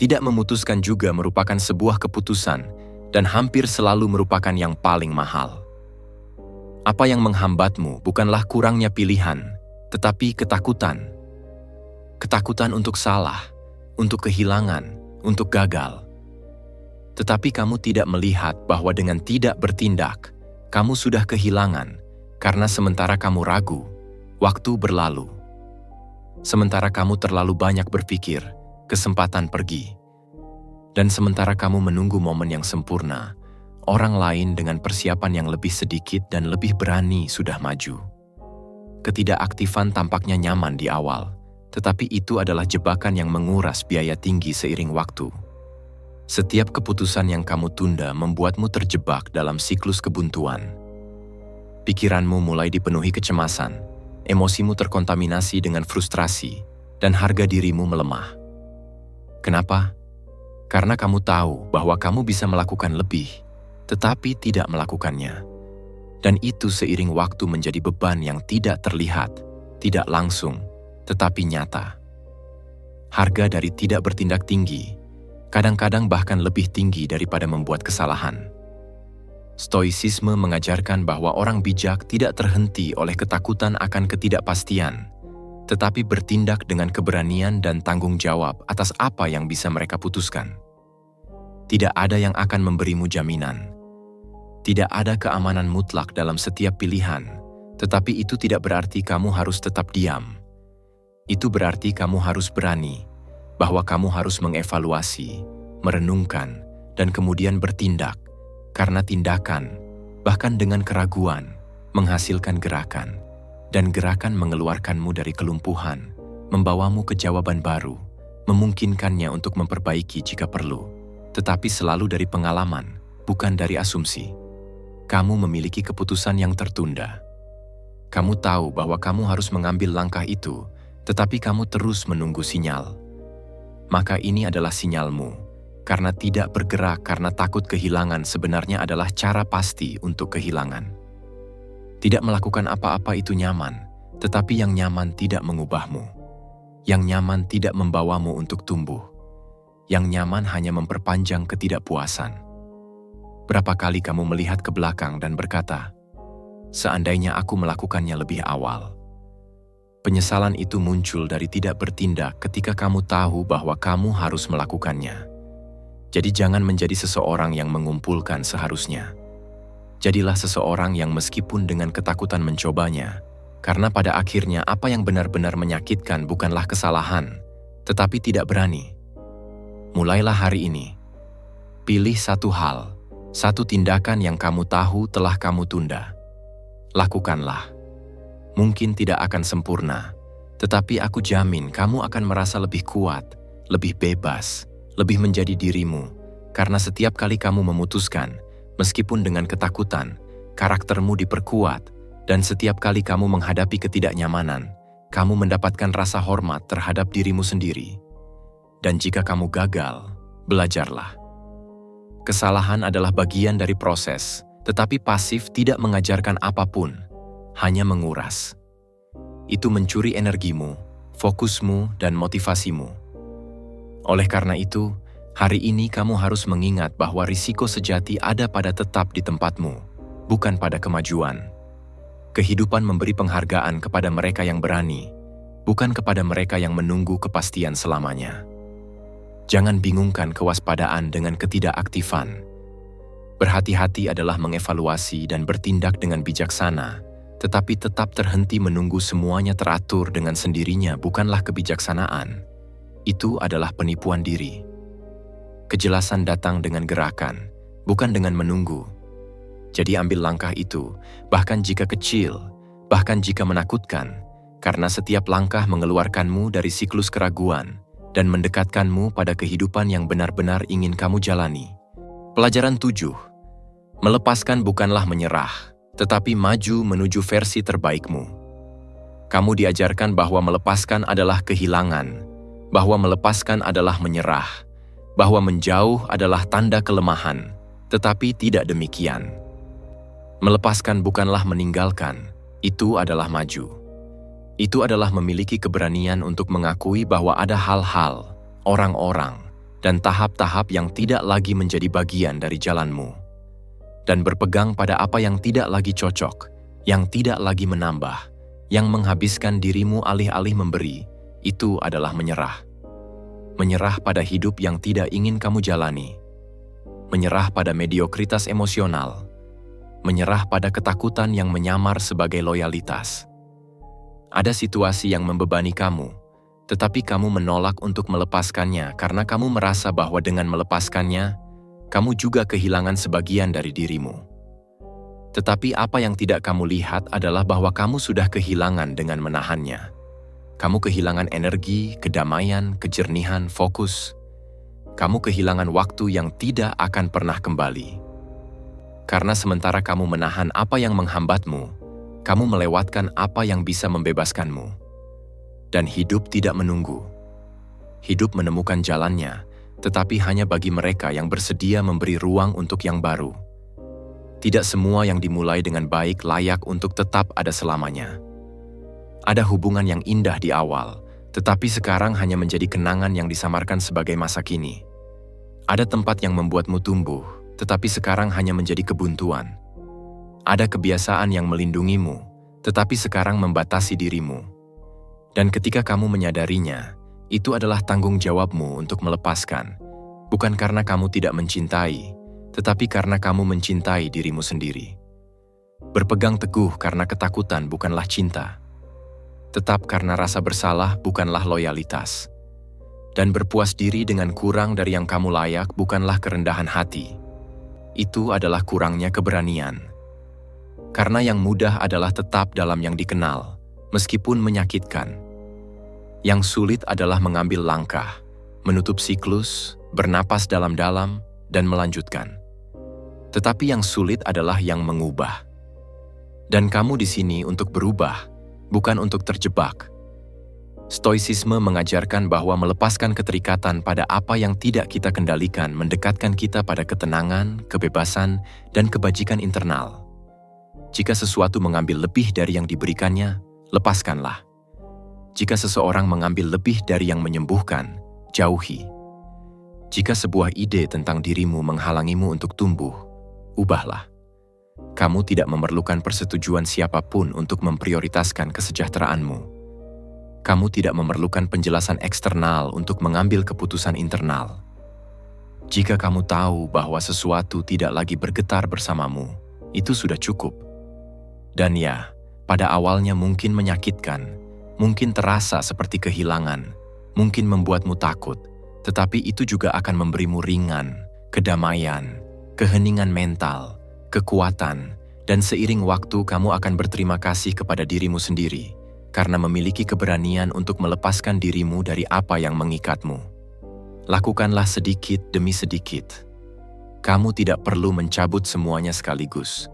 Tidak memutuskan juga merupakan sebuah keputusan dan hampir selalu merupakan yang paling mahal. Apa yang menghambatmu bukanlah kurangnya pilihan, tetapi ketakutan. Ketakutan untuk salah, untuk kehilangan, untuk gagal. Tetapi kamu tidak melihat bahwa dengan tidak bertindak, kamu sudah kehilangan, karena sementara kamu ragu, waktu berlalu. Sementara kamu terlalu banyak berpikir, kesempatan pergi. Dan sementara kamu menunggu momen yang sempurna, orang lain dengan persiapan yang lebih sedikit dan lebih berani sudah maju. Ketidakaktifan tampaknya nyaman di awal, tetapi itu adalah jebakan yang menguras biaya tinggi seiring waktu. Setiap keputusan yang kamu tunda membuatmu terjebak dalam siklus kebuntuan. Pikiranmu mulai dipenuhi kecemasan, emosimu terkontaminasi dengan frustrasi, dan harga dirimu melemah. Kenapa? Karena kamu tahu bahwa kamu bisa melakukan lebih, tetapi tidak melakukannya. Dan itu seiring waktu menjadi beban yang tidak terlihat, tidak langsung, tetapi nyata. Harga dari tidak bertindak tinggi, kadang-kadang bahkan lebih tinggi daripada membuat kesalahan. Stoicisme mengajarkan bahwa orang bijak tidak terhenti oleh ketakutan akan ketidakpastian, tetapi bertindak dengan keberanian dan tanggung jawab atas apa yang bisa mereka putuskan. Tidak ada yang akan memberimu jaminan. Tidak ada keamanan mutlak dalam setiap pilihan, tetapi itu tidak berarti kamu harus tetap diam. Itu berarti kamu harus berani, bahwa kamu harus mengevaluasi, merenungkan, dan kemudian bertindak, karena tindakan, bahkan dengan keraguan, menghasilkan gerakan, dan gerakan mengeluarkanmu dari kelumpuhan, membawamu ke jawaban baru, memungkinkannya untuk memperbaiki jika perlu. Tetapi selalu dari pengalaman, bukan dari asumsi. Kamu memiliki keputusan yang tertunda. Kamu tahu bahwa kamu harus mengambil langkah itu, tetapi kamu terus menunggu sinyal. Maka ini adalah sinyalmu, karena tidak bergerak karena takut kehilangan sebenarnya adalah cara pasti untuk kehilangan. Tidak melakukan apa-apa itu nyaman, tetapi yang nyaman tidak mengubahmu. Yang nyaman tidak membawamu untuk tumbuh. Yang nyaman hanya memperpanjang ketidakpuasan. Berapa kali kamu melihat ke belakang dan berkata, "Seandainya aku melakukannya lebih awal." Penyesalan itu muncul dari tidak bertindak ketika kamu tahu bahwa kamu harus melakukannya. Jadi jangan menjadi seseorang yang mengumpulkan seharusnya. Jadilah seseorang yang meskipun dengan ketakutan mencobanya, karena pada akhirnya apa yang benar-benar menyakitkan bukanlah kesalahan, tetapi tidak berani. Mulailah hari ini. Pilih satu hal, satu tindakan yang kamu tahu telah kamu tunda. Lakukanlah. Mungkin tidak akan sempurna, tetapi aku jamin kamu akan merasa lebih kuat, lebih bebas, lebih menjadi dirimu, karena setiap kali kamu memutuskan, meskipun dengan ketakutan, karaktermu diperkuat, dan setiap kali kamu menghadapi ketidaknyamanan, kamu mendapatkan rasa hormat terhadap dirimu sendiri. Dan jika kamu gagal, belajarlah. Kesalahan adalah bagian dari proses, tetapi pasif tidak mengajarkan apapun, hanya menguras. Itu mencuri energimu, fokusmu, dan motivasimu. Oleh karena itu, hari ini kamu harus mengingat bahwa risiko sejati ada pada tetap di tempatmu, bukan pada kemajuan. Kehidupan memberi penghargaan kepada mereka yang berani, bukan kepada mereka yang menunggu kepastian selamanya. Jangan bingungkan kewaspadaan dengan ketidakaktifan. Berhati-hati adalah mengevaluasi dan bertindak dengan bijaksana, tetapi tetap terhenti menunggu semuanya teratur dengan sendirinya bukanlah kebijaksanaan. Itu adalah penipuan diri. Kejelasan datang dengan gerakan, bukan dengan menunggu. Jadi ambil langkah itu, bahkan jika kecil, bahkan jika menakutkan, karena setiap langkah mengeluarkanmu dari siklus keraguan, dan mendekatkanmu pada kehidupan yang benar-benar ingin kamu jalani. Pelajaran 7. Melepaskan bukanlah menyerah, tetapi maju menuju versi terbaikmu. Kamu diajarkan bahwa melepaskan adalah kehilangan, bahwa melepaskan adalah menyerah, bahwa menjauh adalah tanda kelemahan, tetapi tidak demikian. Melepaskan bukanlah meninggalkan, itu adalah maju. Itu adalah memiliki keberanian untuk mengakui bahwa ada hal-hal, orang-orang, dan tahap-tahap yang tidak lagi menjadi bagian dari jalanmu. Dan berpegang pada apa yang tidak lagi cocok, yang tidak lagi menambah, yang menghabiskan dirimu alih-alih memberi, itu adalah menyerah. Menyerah pada hidup yang tidak ingin kamu jalani. Menyerah pada mediokritas emosional. Menyerah pada ketakutan yang menyamar sebagai loyalitas. Ada situasi yang membebani kamu, tetapi kamu menolak untuk melepaskannya karena kamu merasa bahwa dengan melepaskannya, kamu juga kehilangan sebagian dari dirimu. Tetapi apa yang tidak kamu lihat adalah bahwa kamu sudah kehilangan dengan menahannya. Kamu kehilangan energi, kedamaian, kejernihan, fokus. Kamu kehilangan waktu yang tidak akan pernah kembali. Karena sementara kamu menahan apa yang menghambatmu, kamu melewatkan apa yang bisa membebaskanmu. Dan hidup tidak menunggu. Hidup menemukan jalannya, tetapi hanya bagi mereka yang bersedia memberi ruang untuk yang baru. Tidak semua yang dimulai dengan baik layak untuk tetap ada selamanya. Ada hubungan yang indah di awal, tetapi sekarang hanya menjadi kenangan yang disamarkan sebagai masa kini. Ada tempat yang membuatmu tumbuh, tetapi sekarang hanya menjadi kebuntuan. Ada kebiasaan yang melindungimu, tetapi sekarang membatasi dirimu. Dan ketika kamu menyadarinya, itu adalah tanggung jawabmu untuk melepaskan, bukan karena kamu tidak mencintai, tetapi karena kamu mencintai dirimu sendiri. Berpegang teguh karena ketakutan bukanlah cinta. Tetap karena rasa bersalah bukanlah loyalitas. Dan berpuas diri dengan kurang dari yang kamu layak bukanlah kerendahan hati. Itu adalah kurangnya keberanian. Karena yang mudah adalah tetap dalam yang dikenal, meskipun menyakitkan. Yang sulit adalah mengambil langkah, menutup siklus, bernapas dalam-dalam, dan melanjutkan. Tetapi yang sulit adalah yang mengubah. Dan kamu di sini untuk berubah, bukan untuk terjebak. Stoicisme mengajarkan bahwa melepaskan keterikatan pada apa yang tidak kita kendalikan mendekatkan kita pada ketenangan, kebebasan, dan kebajikan internal. Jika sesuatu mengambil lebih dari yang diberikannya, lepaskanlah. Jika seseorang mengambil lebih dari yang menyembuhkan, jauhi. Jika sebuah ide tentang dirimu menghalangimu untuk tumbuh, ubahlah. Kamu tidak memerlukan persetujuan siapapun untuk memprioritaskan kesejahteraanmu. Kamu tidak memerlukan penjelasan eksternal untuk mengambil keputusan internal. Jika kamu tahu bahwa sesuatu tidak lagi bergetar bersamamu, itu sudah cukup. Dan ya, pada awalnya mungkin menyakitkan, mungkin terasa seperti kehilangan, mungkin membuatmu takut, tetapi itu juga akan memberimu ringan, kedamaian, keheningan mental, kekuatan, dan seiring waktu kamu akan berterima kasih kepada dirimu sendiri karena memiliki keberanian untuk melepaskan dirimu dari apa yang mengikatmu. Lakukanlah sedikit demi sedikit. Kamu tidak perlu mencabut semuanya sekaligus.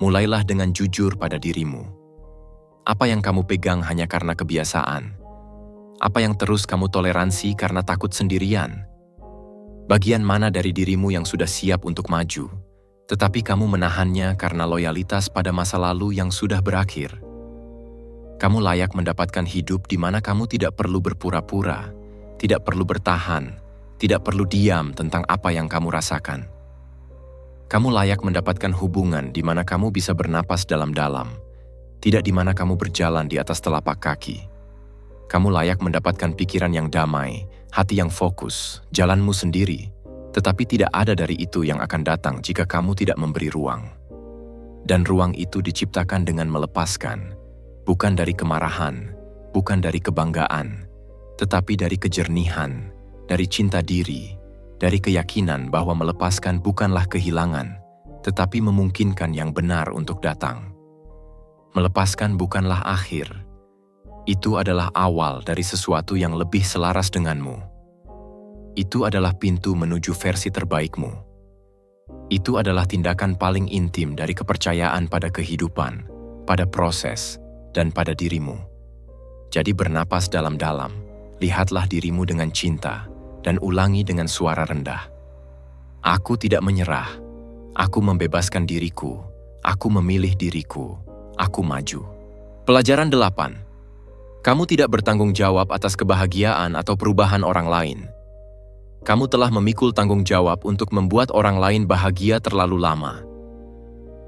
Mulailah dengan jujur pada dirimu. Apa yang kamu pegang hanya karena kebiasaan? Apa yang terus kamu toleransi karena takut sendirian? Bagian mana dari dirimu yang sudah siap untuk maju, tetapi kamu menahannya karena loyalitas pada masa lalu yang sudah berakhir? Kamu layak mendapatkan hidup di mana kamu tidak perlu berpura-pura, tidak perlu bertahan, tidak perlu diam tentang apa yang kamu rasakan. Kamu layak mendapatkan hubungan di mana kamu bisa bernapas dalam-dalam, tidak di mana kamu berjalan di atas telapak kaki. Kamu layak mendapatkan pikiran yang damai, hati yang fokus, jalanmu sendiri, tetapi tidak ada dari itu yang akan datang jika kamu tidak memberi ruang. Dan ruang itu diciptakan dengan melepaskan, bukan dari kemarahan, bukan dari kebanggaan, tetapi dari kejernihan, dari cinta diri, dari keyakinan bahwa melepaskan bukanlah kehilangan, tetapi memungkinkan yang benar untuk datang. Melepaskan bukanlah akhir. Itu adalah awal dari sesuatu yang lebih selaras denganmu. Itu adalah pintu menuju versi terbaikmu. Itu adalah tindakan paling intim dari kepercayaan pada kehidupan, pada proses, dan pada dirimu. Jadi bernapas dalam-dalam, lihatlah dirimu dengan cinta, dan ulangi dengan suara rendah. Aku tidak menyerah. Aku membebaskan diriku. Aku memilih diriku. Aku maju. Pelajaran 8. Kamu tidak bertanggung jawab atas kebahagiaan atau perubahan orang lain. Kamu telah memikul tanggung jawab untuk membuat orang lain bahagia terlalu lama.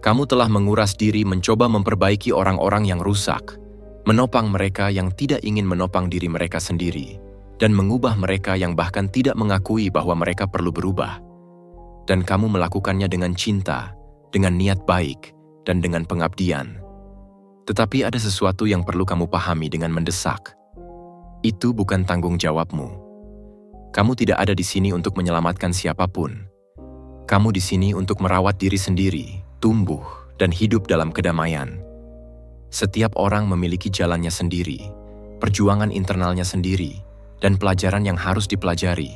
Kamu telah menguras diri mencoba memperbaiki orang-orang yang rusak, menopang mereka yang tidak ingin menopang diri mereka sendiri, dan mengubah mereka yang bahkan tidak mengakui bahwa mereka perlu berubah. Dan kamu melakukannya dengan cinta, dengan niat baik, dan dengan pengabdian. Tetapi ada sesuatu yang perlu kamu pahami dengan mendesak. Itu bukan tanggung jawabmu. Kamu tidak ada di sini untuk menyelamatkan siapapun. Kamu di sini untuk merawat diri sendiri, tumbuh, dan hidup dalam kedamaian. Setiap orang memiliki jalannya sendiri, perjuangan internalnya sendiri, dan pelajaran yang harus dipelajari.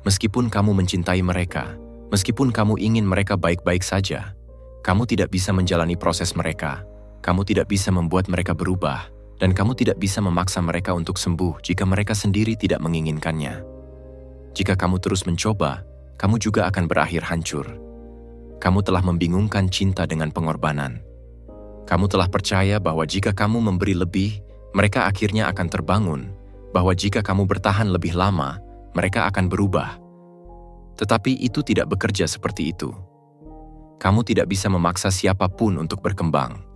Meskipun kamu mencintai mereka, meskipun kamu ingin mereka baik-baik saja, kamu tidak bisa menjalani proses mereka, kamu tidak bisa membuat mereka berubah, dan kamu tidak bisa memaksa mereka untuk sembuh jika mereka sendiri tidak menginginkannya. Jika kamu terus mencoba, kamu juga akan berakhir hancur. Kamu telah membingungkan cinta dengan pengorbanan. Kamu telah percaya bahwa jika kamu memberi lebih, mereka akhirnya akan terbangun, bahwa jika kamu bertahan lebih lama, mereka akan berubah. Tetapi itu tidak bekerja seperti itu. Kamu tidak bisa memaksa siapapun untuk berkembang.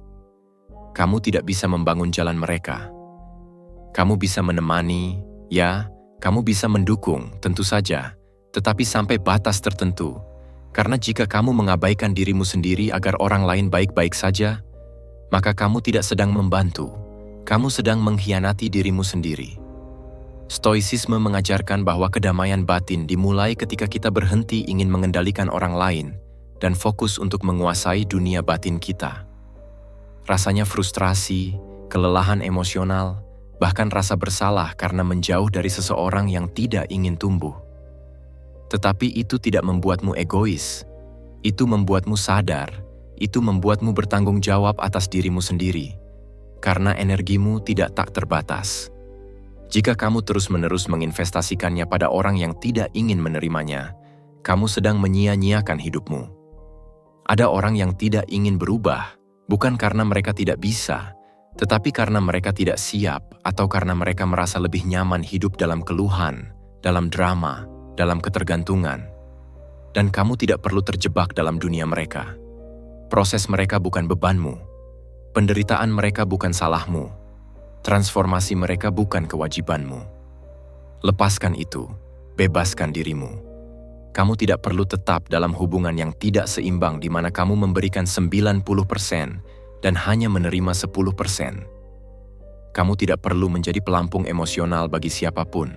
Kamu tidak bisa membangun jalan mereka. Kamu bisa menemani, ya, kamu bisa mendukung, tentu saja, tetapi sampai batas tertentu. Karena jika kamu mengabaikan dirimu sendiri agar orang lain baik-baik saja, maka kamu tidak sedang membantu, kamu sedang mengkhianati dirimu sendiri. Stoicisme mengajarkan bahwa kedamaian batin dimulai ketika kita berhenti ingin mengendalikan orang lain dan fokus untuk menguasai dunia batin kita. Rasanya frustrasi, kelelahan emosional, bahkan rasa bersalah karena menjauh dari seseorang yang tidak ingin tumbuh. Tetapi itu tidak membuatmu egois, itu membuatmu sadar, itu membuatmu bertanggung jawab atas dirimu sendiri, karena energimu tidak tak terbatas. Jika kamu terus-menerus menginvestasikannya pada orang yang tidak ingin menerimanya, kamu sedang menyia-nyiakan hidupmu. Ada orang yang tidak ingin berubah, bukan karena mereka tidak bisa, tetapi karena mereka tidak siap atau karena mereka merasa lebih nyaman hidup dalam keluhan, dalam drama, dalam ketergantungan. Dan kamu tidak perlu terjebak dalam dunia mereka. Proses mereka bukan bebanmu. Penderitaan mereka bukan salahmu. Transformasi mereka bukan kewajibanmu. Lepaskan itu, bebaskan dirimu. Kamu tidak perlu tetap dalam hubungan yang tidak seimbang di mana kamu memberikan 90% dan hanya menerima 10%. Kamu tidak perlu menjadi pelampung emosional bagi siapapun.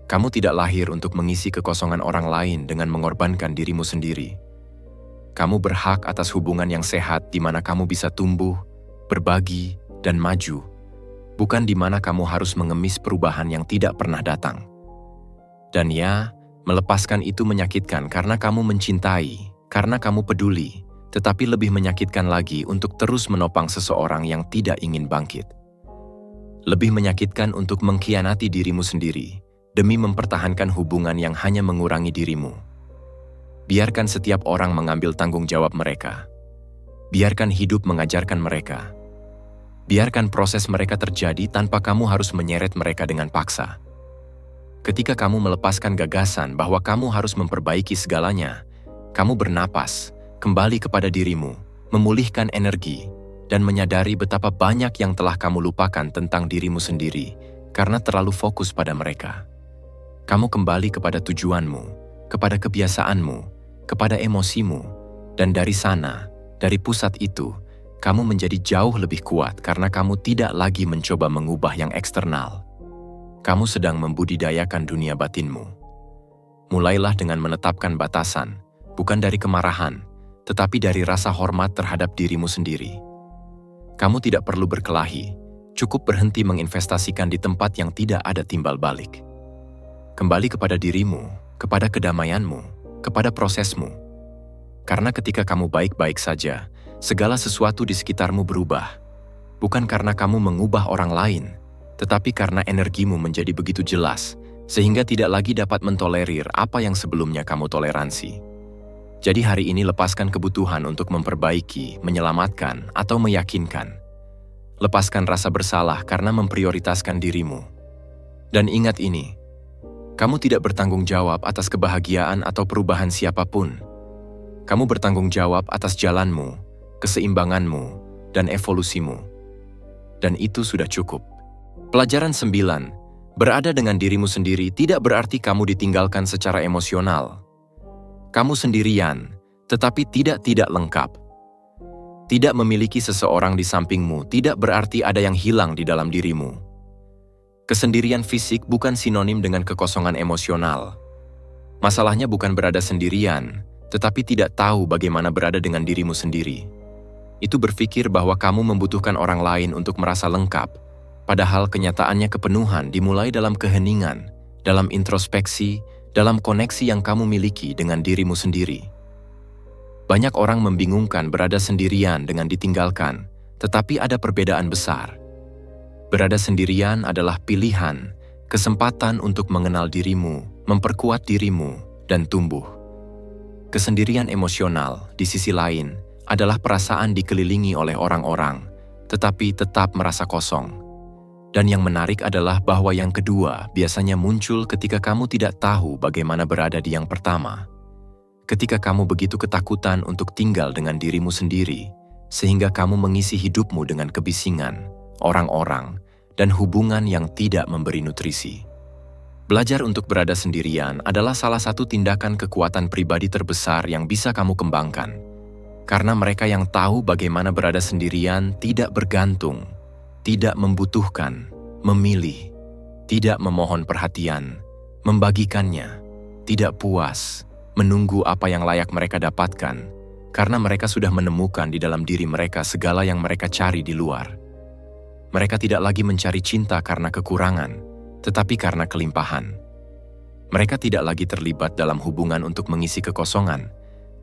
Kamu tidak lahir untuk mengisi kekosongan orang lain dengan mengorbankan dirimu sendiri. Kamu berhak atas hubungan yang sehat di mana kamu bisa tumbuh, berbagi, dan maju, bukan di mana kamu harus mengemis perubahan yang tidak pernah datang. Dan ya, melepaskan itu menyakitkan karena kamu mencintai, karena kamu peduli, tetapi lebih menyakitkan lagi untuk terus menopang seseorang yang tidak ingin bangkit. Lebih menyakitkan untuk mengkhianati dirimu sendiri, demi mempertahankan hubungan yang hanya mengurangi dirimu. Biarkan setiap orang mengambil tanggung jawab mereka. Biarkan hidup mengajarkan mereka. Biarkan proses mereka terjadi tanpa kamu harus menyeret mereka dengan paksa. Ketika kamu melepaskan gagasan bahwa kamu harus memperbaiki segalanya, kamu bernapas, kembali kepada dirimu, memulihkan energi, dan menyadari betapa banyak yang telah kamu lupakan tentang dirimu sendiri karena terlalu fokus pada mereka. Kamu kembali kepada tujuanmu, kepada kebiasaanmu, kepada emosimu, dan dari sana, dari pusat itu, kamu menjadi jauh lebih kuat karena kamu tidak lagi mencoba mengubah yang eksternal. Kamu sedang membudidayakan dunia batinmu. Mulailah dengan menetapkan batasan, bukan dari kemarahan, tetapi dari rasa hormat terhadap dirimu sendiri. Kamu tidak perlu berkelahi, cukup berhenti menginvestasikan di tempat yang tidak ada timbal balik. Kembali kepada dirimu, kepada kedamaianmu, kepada prosesmu. Karena ketika kamu baik-baik saja, segala sesuatu di sekitarmu berubah. Bukan karena kamu mengubah orang lain, tetapi karena energimu menjadi begitu jelas, sehingga tidak lagi dapat mentolerir apa yang sebelumnya kamu toleransi. Jadi hari ini lepaskan kebutuhan untuk memperbaiki, menyelamatkan, atau meyakinkan. Lepaskan rasa bersalah karena memprioritaskan dirimu. Dan ingat ini, kamu tidak bertanggung jawab atas kebahagiaan atau perubahan siapapun. Kamu bertanggung jawab atas jalanmu, keseimbanganmu, dan evolusimu. Dan itu sudah cukup. Pelajaran 9. Berada dengan dirimu sendiri tidak berarti kamu ditinggalkan secara emosional. Kamu sendirian, tetapi tidak lengkap. Tidak memiliki seseorang di sampingmu tidak berarti ada yang hilang di dalam dirimu. Kesendirian fisik bukan sinonim dengan kekosongan emosional. Masalahnya bukan berada sendirian, tetapi tidak tahu bagaimana berada dengan dirimu sendiri. Itu berpikir bahwa kamu membutuhkan orang lain untuk merasa lengkap, padahal kenyataannya kepenuhan dimulai dalam keheningan, dalam introspeksi, dalam koneksi yang kamu miliki dengan dirimu sendiri. Banyak orang membingungkan berada sendirian dengan ditinggalkan, tetapi ada perbedaan besar. Berada sendirian adalah pilihan, kesempatan untuk mengenal dirimu, memperkuat dirimu, dan tumbuh. Kesendirian emosional, di sisi lain, adalah perasaan dikelilingi oleh orang-orang, tetapi tetap merasa kosong. Dan yang menarik adalah bahwa yang kedua biasanya muncul ketika kamu tidak tahu bagaimana berada di yang pertama. Ketika kamu begitu ketakutan untuk tinggal dengan dirimu sendiri, sehingga kamu mengisi hidupmu dengan kebisingan, orang-orang, dan hubungan yang tidak memberi nutrisi. Belajar untuk berada sendirian adalah salah satu tindakan kekuatan pribadi terbesar yang bisa kamu kembangkan. Karena mereka yang tahu bagaimana berada sendirian tidak bergantung, tidak membutuhkan, memilih, tidak memohon perhatian, membagikannya, tidak puas, menunggu apa yang layak mereka dapatkan, karena mereka sudah menemukan di dalam diri mereka segala yang mereka cari di luar. Mereka tidak lagi mencari cinta karena kekurangan, tetapi karena kelimpahan. Mereka tidak lagi terlibat dalam hubungan untuk mengisi kekosongan,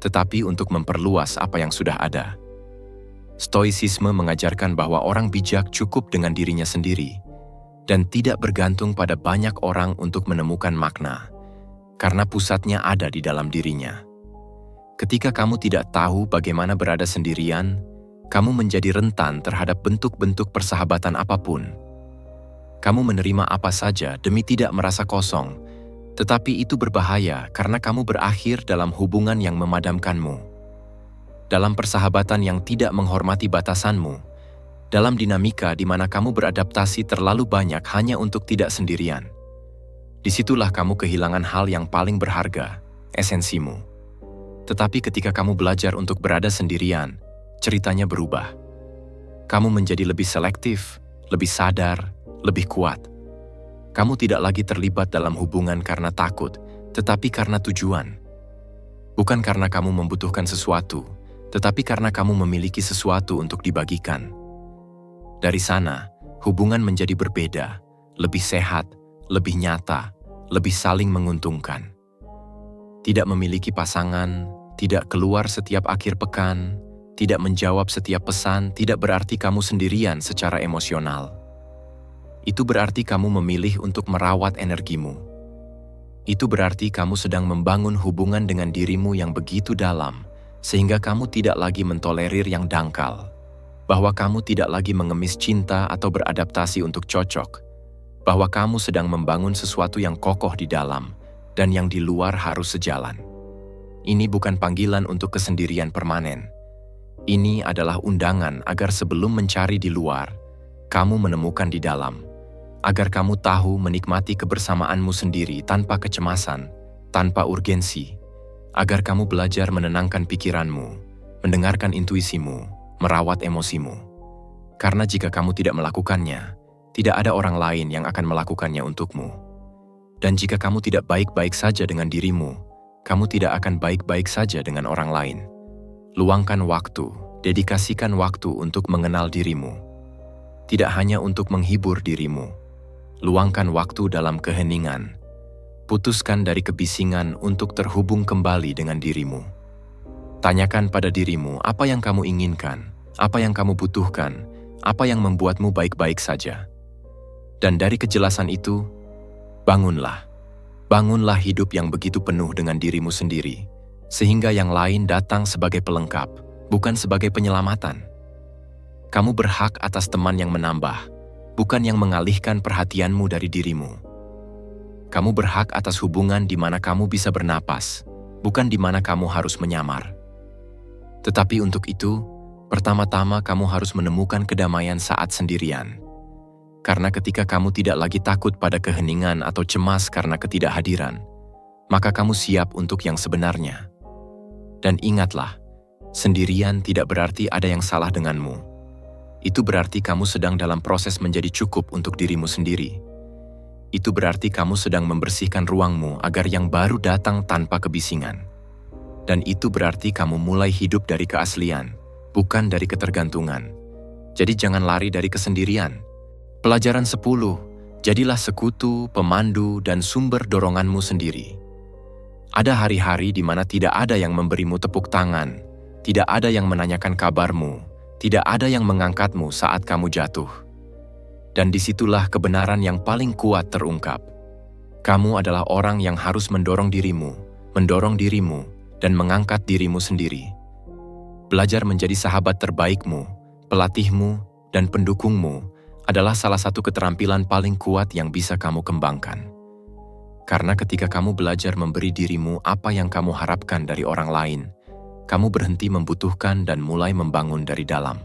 tetapi untuk memperluas apa yang sudah ada. Stoicisme mengajarkan bahwa orang bijak cukup dengan dirinya sendiri, dan tidak bergantung pada banyak orang untuk menemukan makna, karena pusatnya ada di dalam dirinya. Ketika kamu tidak tahu bagaimana berada sendirian, kamu menjadi rentan terhadap bentuk-bentuk persahabatan apapun. Kamu menerima apa saja demi tidak merasa kosong, tetapi itu berbahaya karena kamu berakhir dalam hubungan yang memadamkanmu. Dalam persahabatan yang tidak menghormati batasanmu, dalam dinamika di mana kamu beradaptasi terlalu banyak hanya untuk tidak sendirian. Disitulah kamu kehilangan hal yang paling berharga, esensimu. Tetapi ketika kamu belajar untuk berada sendirian, ceritanya berubah. Kamu menjadi lebih selektif, lebih sadar, lebih kuat. Kamu tidak lagi terlibat dalam hubungan karena takut, tetapi karena tujuan. Bukan karena kamu membutuhkan sesuatu, tetapi karena kamu memiliki sesuatu untuk dibagikan. Dari sana, hubungan menjadi berbeda, lebih sehat, lebih nyata, lebih saling menguntungkan. Tidak memiliki pasangan, tidak keluar setiap akhir pekan, tidak menjawab setiap pesan tidak berarti kamu sendirian secara emosional. Itu berarti kamu memilih untuk merawat energimu. Itu berarti kamu sedang membangun hubungan dengan dirimu yang begitu dalam, sehingga kamu tidak lagi mentolerir yang dangkal. Bahwa kamu tidak lagi mengemis cinta atau beradaptasi untuk cocok. Bahwa kamu sedang membangun sesuatu yang kokoh di dalam, dan yang di luar harus sejalan. Ini bukan panggilan untuk kesendirian permanen. Ini adalah undangan agar sebelum mencari di luar, kamu menemukan di dalam, agar kamu tahu menikmati kebersamaanmu sendiri tanpa kecemasan, tanpa urgensi, agar kamu belajar menenangkan pikiranmu, mendengarkan intuisimu, merawat emosimu. Karena jika kamu tidak melakukannya, tidak ada orang lain yang akan melakukannya untukmu. Dan jika kamu tidak baik-baik saja dengan dirimu, kamu tidak akan baik-baik saja dengan orang lain. Luangkan waktu, dedikasikan waktu untuk mengenal dirimu. Tidak hanya untuk menghibur dirimu. Luangkan waktu dalam keheningan. Putuskan dari kebisingan untuk terhubung kembali dengan dirimu. Tanyakan pada dirimu apa yang kamu inginkan, apa yang kamu butuhkan, apa yang membuatmu baik-baik saja. Dan dari kejelasan itu, bangunlah. Bangunlah hidup yang begitu penuh dengan dirimu sendiri, sehingga yang lain datang sebagai pelengkap, bukan sebagai penyelamatan. Kamu berhak atas teman yang menambah, bukan yang mengalihkan perhatianmu dari dirimu. Kamu berhak atas hubungan di mana kamu bisa bernapas, bukan di mana kamu harus menyamar. Tetapi untuk itu, pertama-tama kamu harus menemukan kedamaian saat sendirian. Karena ketika kamu tidak lagi takut pada keheningan atau cemas karena ketidakhadiran, maka kamu siap untuk yang sebenarnya. Dan ingatlah, sendirian tidak berarti ada yang salah denganmu. Itu berarti kamu sedang dalam proses menjadi cukup untuk dirimu sendiri. Itu berarti kamu sedang membersihkan ruangmu agar yang baru datang tanpa kebisingan. Dan itu berarti kamu mulai hidup dari keaslian, bukan dari ketergantungan. Jadi jangan lari dari kesendirian. Pelajaran 10, jadilah sekutu, pemandu, dan sumber doronganmu sendiri. Ada hari-hari di mana tidak ada yang memberimu tepuk tangan, tidak ada yang menanyakan kabarmu, tidak ada yang mengangkatmu saat kamu jatuh. Dan disitulah kebenaran yang paling kuat terungkap. Kamu adalah orang yang harus mendorong dirimu, dan mengangkat dirimu sendiri. Belajar menjadi sahabat terbaikmu, pelatihmu, dan pendukungmu adalah salah satu keterampilan paling kuat yang bisa kamu kembangkan. Karena ketika kamu belajar memberi dirimu apa yang kamu harapkan dari orang lain, kamu berhenti membutuhkan dan mulai membangun dari dalam.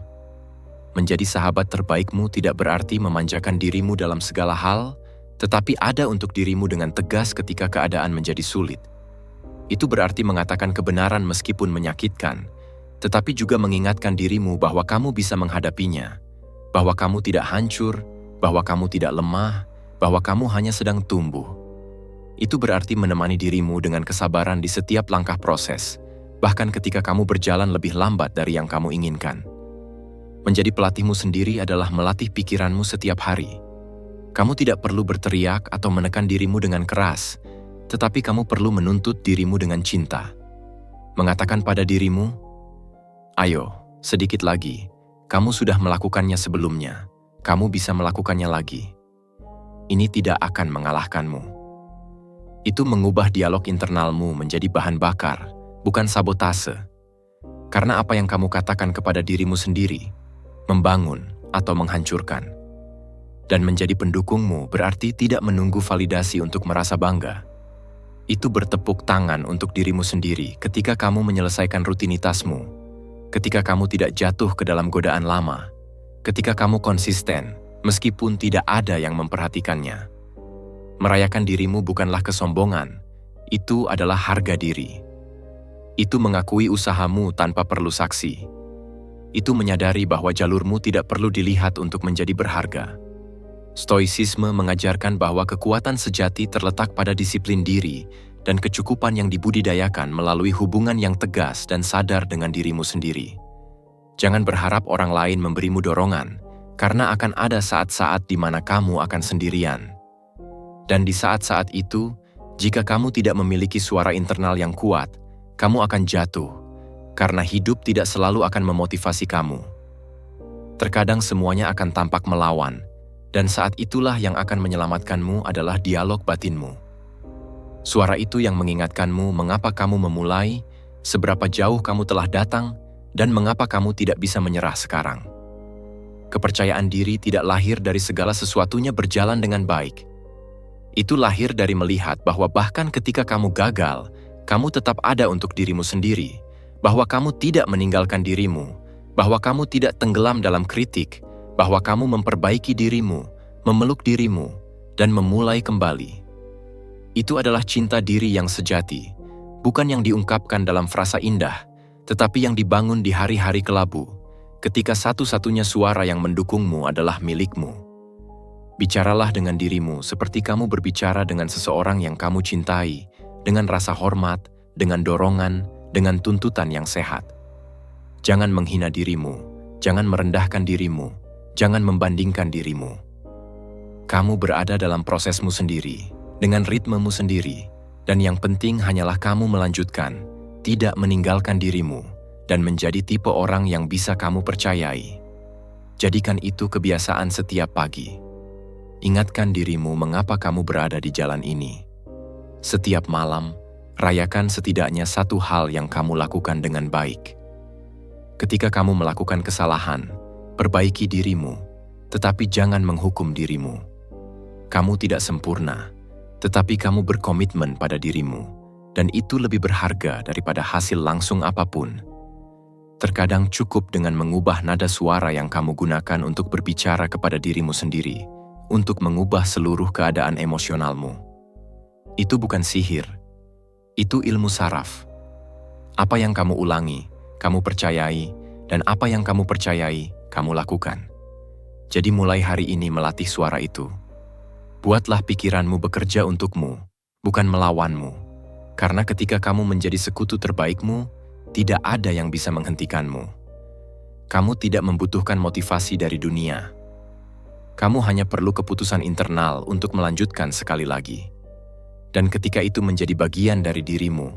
Menjadi sahabat terbaikmu tidak berarti memanjakan dirimu dalam segala hal, tetapi ada untuk dirimu dengan tegas ketika keadaan menjadi sulit. Itu berarti mengatakan kebenaran meskipun menyakitkan, tetapi juga mengingatkan dirimu bahwa kamu bisa menghadapinya, bahwa kamu tidak hancur, bahwa kamu tidak lemah, bahwa kamu hanya sedang tumbuh. Itu berarti menemani dirimu dengan kesabaran di setiap langkah proses, bahkan ketika kamu berjalan lebih lambat dari yang kamu inginkan. Menjadi pelatihmu sendiri adalah melatih pikiranmu setiap hari. Kamu tidak perlu berteriak atau menekan dirimu dengan keras, tetapi kamu perlu menuntut dirimu dengan cinta. Mengatakan pada dirimu, "Ayo, sedikit lagi. Kamu sudah melakukannya sebelumnya. Kamu bisa melakukannya lagi. Ini tidak akan mengalahkanmu." Itu mengubah dialog internalmu menjadi bahan bakar, bukan sabotase. Karena apa yang kamu katakan kepada dirimu sendiri, membangun atau menghancurkan. Dan menjadi pendukungmu berarti tidak menunggu validasi untuk merasa bangga. Itu bertepuk tangan untuk dirimu sendiri ketika kamu menyelesaikan rutinitasmu, ketika kamu tidak jatuh ke dalam godaan lama, ketika kamu konsisten meskipun tidak ada yang memperhatikannya. Merayakan dirimu bukanlah kesombongan, itu adalah harga diri. Itu mengakui usahamu tanpa perlu saksi. Itu menyadari bahwa jalurmu tidak perlu dilihat untuk menjadi berharga. Stoicisme mengajarkan bahwa kekuatan sejati terletak pada disiplin diri dan kecukupan yang dibudidayakan melalui hubungan yang tegas dan sadar dengan dirimu sendiri. Jangan berharap orang lain memberimu dorongan, karena akan ada saat-saat di mana kamu akan sendirian. Dan di saat-saat itu, jika kamu tidak memiliki suara internal yang kuat, kamu akan jatuh, karena hidup tidak selalu akan memotivasi kamu. Terkadang semuanya akan tampak melawan, dan saat itulah yang akan menyelamatkanmu adalah dialog batinmu. Suara itu yang mengingatkanmu mengapa kamu memulai, seberapa jauh kamu telah datang, dan mengapa kamu tidak bisa menyerah sekarang. Kepercayaan diri tidak lahir dari segala sesuatunya berjalan dengan baik. Itu lahir dari melihat bahwa bahkan ketika kamu gagal, kamu tetap ada untuk dirimu sendiri, bahwa kamu tidak meninggalkan dirimu, bahwa kamu tidak tenggelam dalam kritik, bahwa kamu memperbaiki dirimu, memeluk dirimu, dan memulai kembali. Itu adalah cinta diri yang sejati, bukan yang diungkapkan dalam frasa indah, tetapi yang dibangun di hari-hari kelabu, ketika satu-satunya suara yang mendukungmu adalah milikmu. Bicaralah dengan dirimu seperti kamu berbicara dengan seseorang yang kamu cintai, dengan rasa hormat, dengan dorongan, dengan tuntutan yang sehat. Jangan menghina dirimu, jangan merendahkan dirimu, jangan membandingkan dirimu. Kamu berada dalam prosesmu sendiri, dengan ritmemu sendiri, dan yang penting hanyalah kamu melanjutkan, tidak meninggalkan dirimu, dan menjadi tipe orang yang bisa kamu percayai. Jadikan itu kebiasaan setiap pagi. Ingatkan dirimu mengapa kamu berada di jalan ini. Setiap malam, rayakan setidaknya satu hal yang kamu lakukan dengan baik. Ketika kamu melakukan kesalahan, perbaiki dirimu, tetapi jangan menghukum dirimu. Kamu tidak sempurna, tetapi kamu berkomitmen pada dirimu, dan itu lebih berharga daripada hasil langsung apapun. Terkadang cukup dengan mengubah nada suara yang kamu gunakan untuk berbicara kepada dirimu sendiri, untuk mengubah seluruh keadaan emosionalmu. Itu bukan sihir. Itu ilmu saraf. Apa yang kamu ulangi, kamu percayai, dan apa yang kamu percayai, kamu lakukan. Jadi mulai hari ini melatih suara itu. Buatlah pikiranmu bekerja untukmu, bukan melawanmu. Karena ketika kamu menjadi sekutu terbaikmu, tidak ada yang bisa menghentikanmu. Kamu tidak membutuhkan motivasi dari dunia. Kamu hanya perlu keputusan internal untuk melanjutkan sekali lagi. Dan ketika itu menjadi bagian dari dirimu,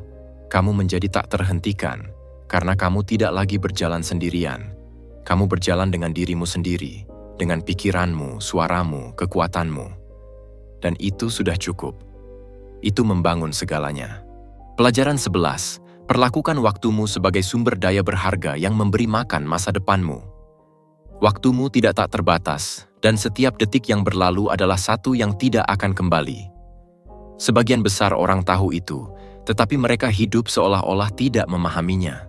kamu menjadi tak terhentikan, karena kamu tidak lagi berjalan sendirian. Kamu berjalan dengan dirimu sendiri, dengan pikiranmu, suaramu, kekuatanmu. Dan itu sudah cukup. Itu membangun segalanya. Pelajaran 11. Perlakukan waktumu sebagai sumber daya berharga yang memberi makan masa depanmu. Waktumu tidak tak terbatas, dan setiap detik yang berlalu adalah satu yang tidak akan kembali. Sebagian besar orang tahu itu, tetapi mereka hidup seolah-olah tidak memahaminya.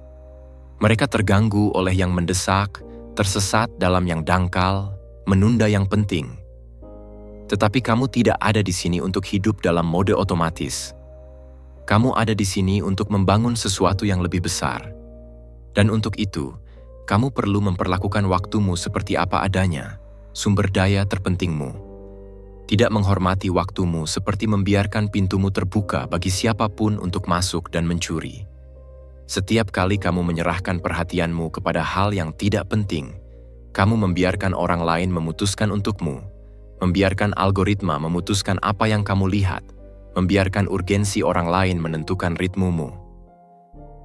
Mereka terganggu oleh yang mendesak, tersesat dalam yang dangkal, menunda yang penting. Tetapi kamu tidak ada di sini untuk hidup dalam mode otomatis. Kamu ada di sini untuk membangun sesuatu yang lebih besar. Dan untuk itu, kamu perlu memperlakukan waktumu seperti apa adanya, sumber daya terpentingmu. Tidak menghormati waktumu seperti membiarkan pintumu terbuka bagi siapapun untuk masuk dan mencuri. Setiap kali kamu menyerahkan perhatianmu kepada hal yang tidak penting, kamu membiarkan orang lain memutuskan untukmu, membiarkan algoritma memutuskan apa yang kamu lihat, membiarkan urgensi orang lain menentukan ritmumu.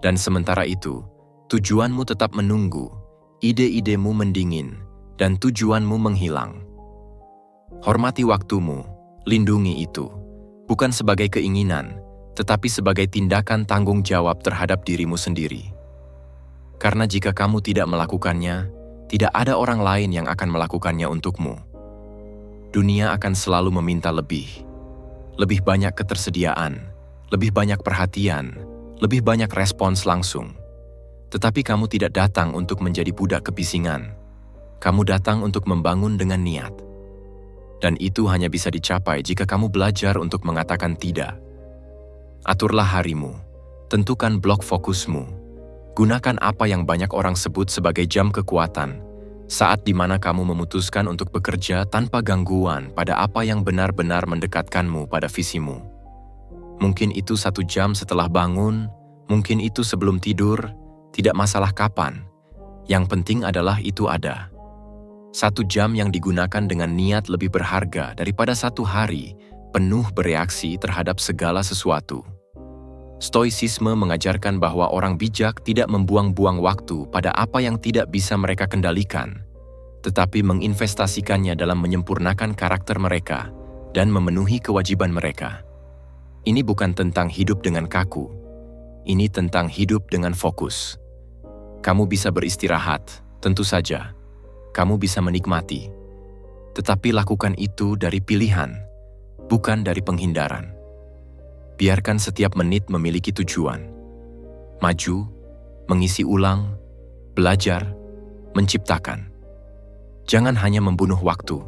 Dan sementara itu, tujuanmu tetap menunggu, ide-idemu mendingin, dan tujuanmu menghilang. Hormati waktumu, lindungi itu, bukan sebagai keinginan, tetapi sebagai tindakan tanggung jawab terhadap dirimu sendiri. Karena jika kamu tidak melakukannya, tidak ada orang lain yang akan melakukannya untukmu. Dunia akan selalu meminta lebih banyak ketersediaan, lebih banyak perhatian, lebih banyak respons langsung. Tetapi kamu tidak datang untuk menjadi budak kebisingan. Kamu datang untuk membangun dengan niat. Dan itu hanya bisa dicapai jika kamu belajar untuk mengatakan tidak. Aturlah harimu, tentukan blok fokusmu, gunakan apa yang banyak orang sebut sebagai jam kekuatan, saat di mana kamu memutuskan untuk bekerja tanpa gangguan pada apa yang benar-benar mendekatkanmu pada visimu. Mungkin itu 1 jam setelah bangun, mungkin itu sebelum tidur, tidak masalah kapan. Yang penting adalah itu ada. 1 jam yang digunakan dengan niat lebih berharga daripada 1 hari penuh bereaksi terhadap segala sesuatu. Stoicisme mengajarkan bahwa orang bijak tidak membuang-buang waktu pada apa yang tidak bisa mereka kendalikan, tetapi menginvestasikannya dalam menyempurnakan karakter mereka dan memenuhi kewajiban mereka. Ini bukan tentang hidup dengan kaku, ini tentang hidup dengan fokus. Kamu bisa beristirahat, tentu saja. Kamu bisa menikmati, tetapi lakukan itu dari pilihan, bukan dari penghindaran. Biarkan setiap menit memiliki tujuan. Maju, mengisi ulang, belajar, menciptakan. Jangan hanya membunuh waktu,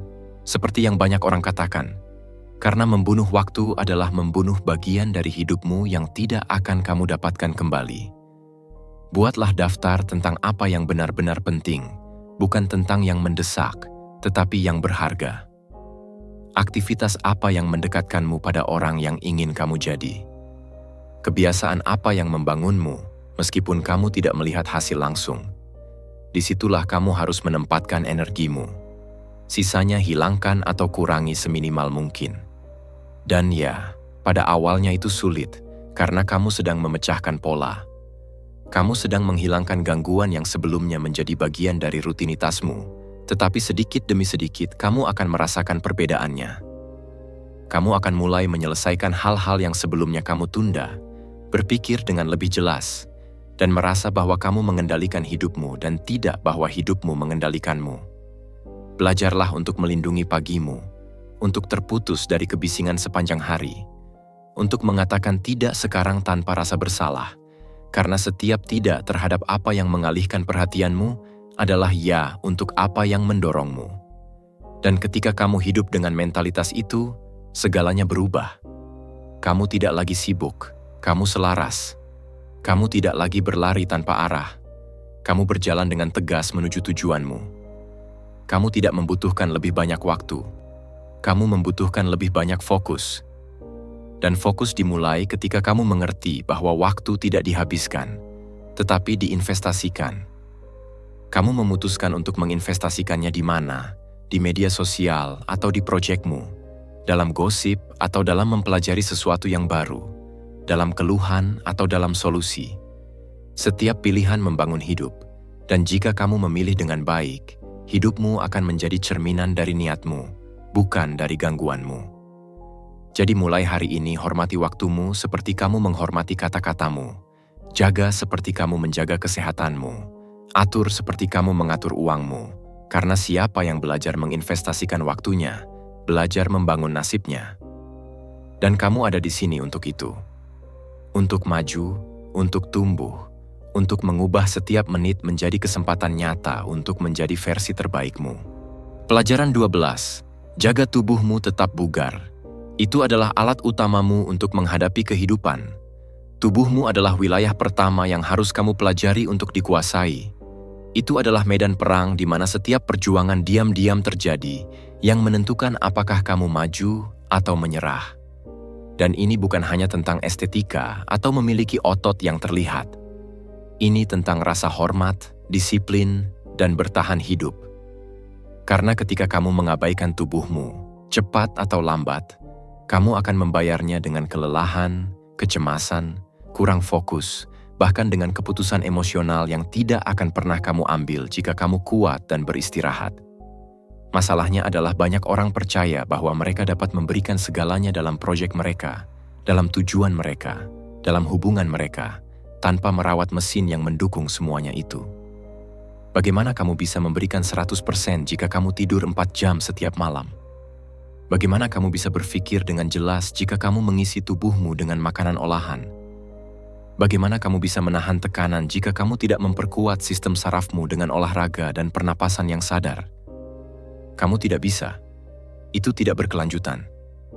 seperti yang banyak orang katakan, karena membunuh waktu adalah membunuh bagian dari hidupmu yang tidak akan kamu dapatkan kembali. Buatlah daftar tentang apa yang benar-benar penting, bukan tentang yang mendesak, tetapi yang berharga. Aktivitas apa yang mendekatkanmu pada orang yang ingin kamu jadi? Kebiasaan apa yang membangunmu, meskipun kamu tidak melihat hasil langsung? Disitulah kamu harus menempatkan energimu. Sisanya hilangkan atau kurangi seminimal mungkin. Dan ya, pada awalnya itu sulit, karena kamu sedang memecahkan pola. Kamu sedang menghilangkan gangguan yang sebelumnya menjadi bagian dari rutinitasmu, tetapi sedikit demi sedikit kamu akan merasakan perbedaannya. Kamu akan mulai menyelesaikan hal-hal yang sebelumnya kamu tunda, berpikir dengan lebih jelas, dan merasa bahwa kamu mengendalikan hidupmu dan tidak bahwa hidupmu mengendalikanmu. Belajarlah untuk melindungi pagimu, untuk terputus dari kebisingan sepanjang hari, untuk mengatakan tidak sekarang tanpa rasa bersalah, karena setiap tidak terhadap apa yang mengalihkan perhatianmu adalah ya untuk apa yang mendorongmu. Dan ketika kamu hidup dengan mentalitas itu, segalanya berubah. Kamu tidak lagi sibuk, kamu selaras. Kamu tidak lagi berlari tanpa arah. Kamu berjalan dengan tegas menuju tujuanmu. Kamu tidak membutuhkan lebih banyak waktu. kamu membutuhkan lebih banyak fokus. Dan fokus dimulai ketika kamu mengerti bahwa waktu tidak dihabiskan, tetapi diinvestasikan. Kamu memutuskan untuk menginvestasikannya di mana, di media sosial atau di proyekmu, dalam gosip atau dalam mempelajari sesuatu yang baru, dalam keluhan atau dalam solusi. Setiap pilihan membangun hidup, dan jika kamu memilih dengan baik, hidupmu akan menjadi cerminan dari niatmu, bukan dari gangguanmu. Jadi mulai hari ini hormati waktumu seperti kamu menghormati kata-katamu, jaga seperti kamu menjaga kesehatanmu, atur seperti kamu mengatur uangmu, karena siapa yang belajar menginvestasikan waktunya, belajar membangun nasibnya. Dan kamu ada di sini untuk itu. Untuk maju, untuk tumbuh, untuk mengubah setiap menit menjadi kesempatan nyata untuk menjadi versi terbaikmu. Pelajaran 12. Jaga tubuhmu tetap bugar. Itu adalah alat utamamu untuk menghadapi kehidupan. Tubuhmu adalah wilayah pertama yang harus kamu pelajari untuk dikuasai. Itu adalah medan perang di mana setiap perjuangan diam-diam terjadi yang menentukan apakah kamu maju atau menyerah. Dan ini bukan hanya tentang estetika atau memiliki otot yang terlihat. Ini tentang rasa hormat, disiplin, dan bertahan hidup. Karena ketika kamu mengabaikan tubuhmu, cepat atau lambat, kamu akan membayarnya dengan kelelahan, kecemasan, kurang fokus, bahkan dengan keputusan emosional yang tidak akan pernah kamu ambil jika kamu kuat dan beristirahat. Masalahnya adalah banyak orang percaya bahwa mereka dapat memberikan segalanya dalam proyek mereka, dalam tujuan mereka, dalam hubungan mereka, tanpa merawat mesin yang mendukung semuanya itu. Bagaimana kamu bisa memberikan 100% jika kamu tidur 4 jam setiap malam? Bagaimana kamu bisa berpikir dengan jelas jika kamu mengisi tubuhmu dengan makanan olahan? Bagaimana kamu bisa menahan tekanan jika kamu tidak memperkuat sistem sarafmu dengan olahraga dan pernapasan yang sadar? Kamu tidak bisa. Itu tidak berkelanjutan.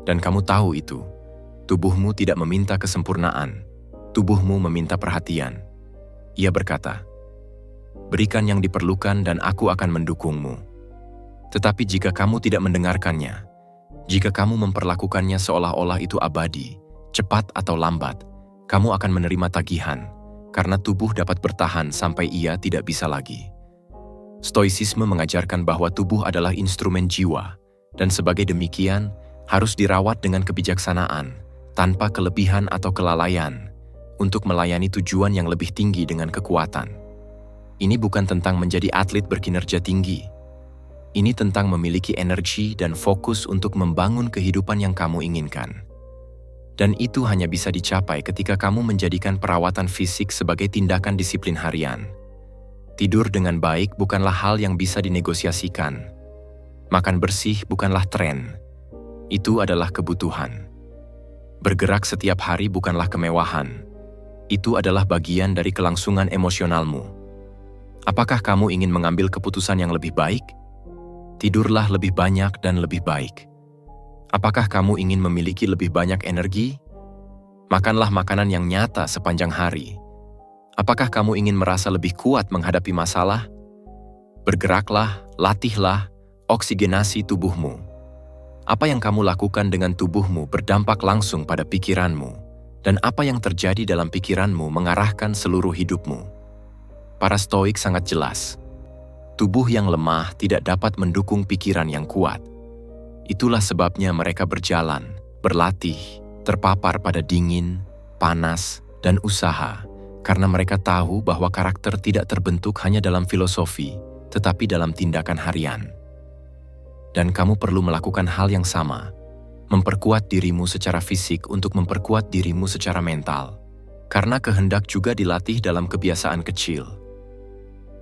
Dan kamu tahu itu. Tubuhmu tidak meminta kesempurnaan. Tubuhmu meminta perhatian. Ia berkata, "Berikan yang diperlukan dan aku akan mendukungmu." Tetapi jika kamu tidak mendengarkannya, jika kamu memperlakukannya seolah-olah itu abadi, cepat atau lambat, kamu akan menerima tagihan, karena tubuh dapat bertahan sampai ia tidak bisa lagi. Stoicisme mengajarkan bahwa tubuh adalah instrumen jiwa, dan sebagai demikian, harus dirawat dengan kebijaksanaan, tanpa kelebihan atau kelalaian, untuk melayani tujuan yang lebih tinggi dengan kekuatan. Ini bukan tentang menjadi atlet berkinerja tinggi. Ini tentang memiliki energi dan fokus untuk membangun kehidupan yang kamu inginkan. Dan itu hanya bisa dicapai ketika kamu menjadikan perawatan fisik sebagai tindakan disiplin harian. Tidur dengan baik bukanlah hal yang bisa dinegosiasikan. Makan bersih bukanlah tren. Itu adalah kebutuhan. Bergerak setiap hari bukanlah kemewahan. Itu adalah bagian dari kelangsungan emosionalmu. Apakah kamu ingin mengambil keputusan yang lebih baik? Tidurlah lebih banyak dan lebih baik. Apakah kamu ingin memiliki lebih banyak energi? Makanlah makanan yang nyata sepanjang hari. Apakah kamu ingin merasa lebih kuat menghadapi masalah? Bergeraklah, latihlah, oksigenasi tubuhmu. Apa yang kamu lakukan dengan tubuhmu berdampak langsung pada pikiranmu, dan apa yang terjadi dalam pikiranmu mengarahkan seluruh hidupmu. Para Stoik sangat jelas. Tubuh yang lemah tidak dapat mendukung pikiran yang kuat. Itulah sebabnya mereka berjalan, berlatih, terpapar pada dingin, panas, dan usaha, karena mereka tahu bahwa karakter tidak terbentuk hanya dalam filosofi, tetapi dalam tindakan harian. Dan kamu perlu melakukan hal yang sama, memperkuat dirimu secara fisik untuk memperkuat dirimu secara mental, karena kehendak juga dilatih dalam kebiasaan kecil.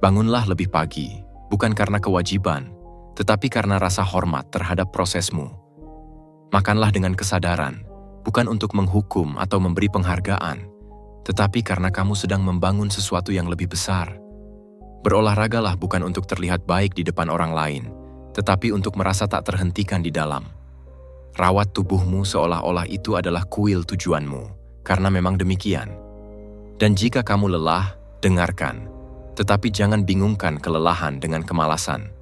Bangunlah lebih pagi, bukan karena kewajiban, tetapi karena rasa hormat terhadap prosesmu. Makanlah dengan kesadaran, bukan untuk menghukum atau memberi penghargaan, tetapi karena kamu sedang membangun sesuatu yang lebih besar. Berolahragalah bukan untuk terlihat baik di depan orang lain, tetapi untuk merasa tak terhentikan di dalam. Rawat tubuhmu seolah-olah itu adalah kuil tujuanmu, karena memang demikian. Dan jika kamu lelah, dengarkan, tetapi jangan bingungkan kelelahan dengan kemalasan.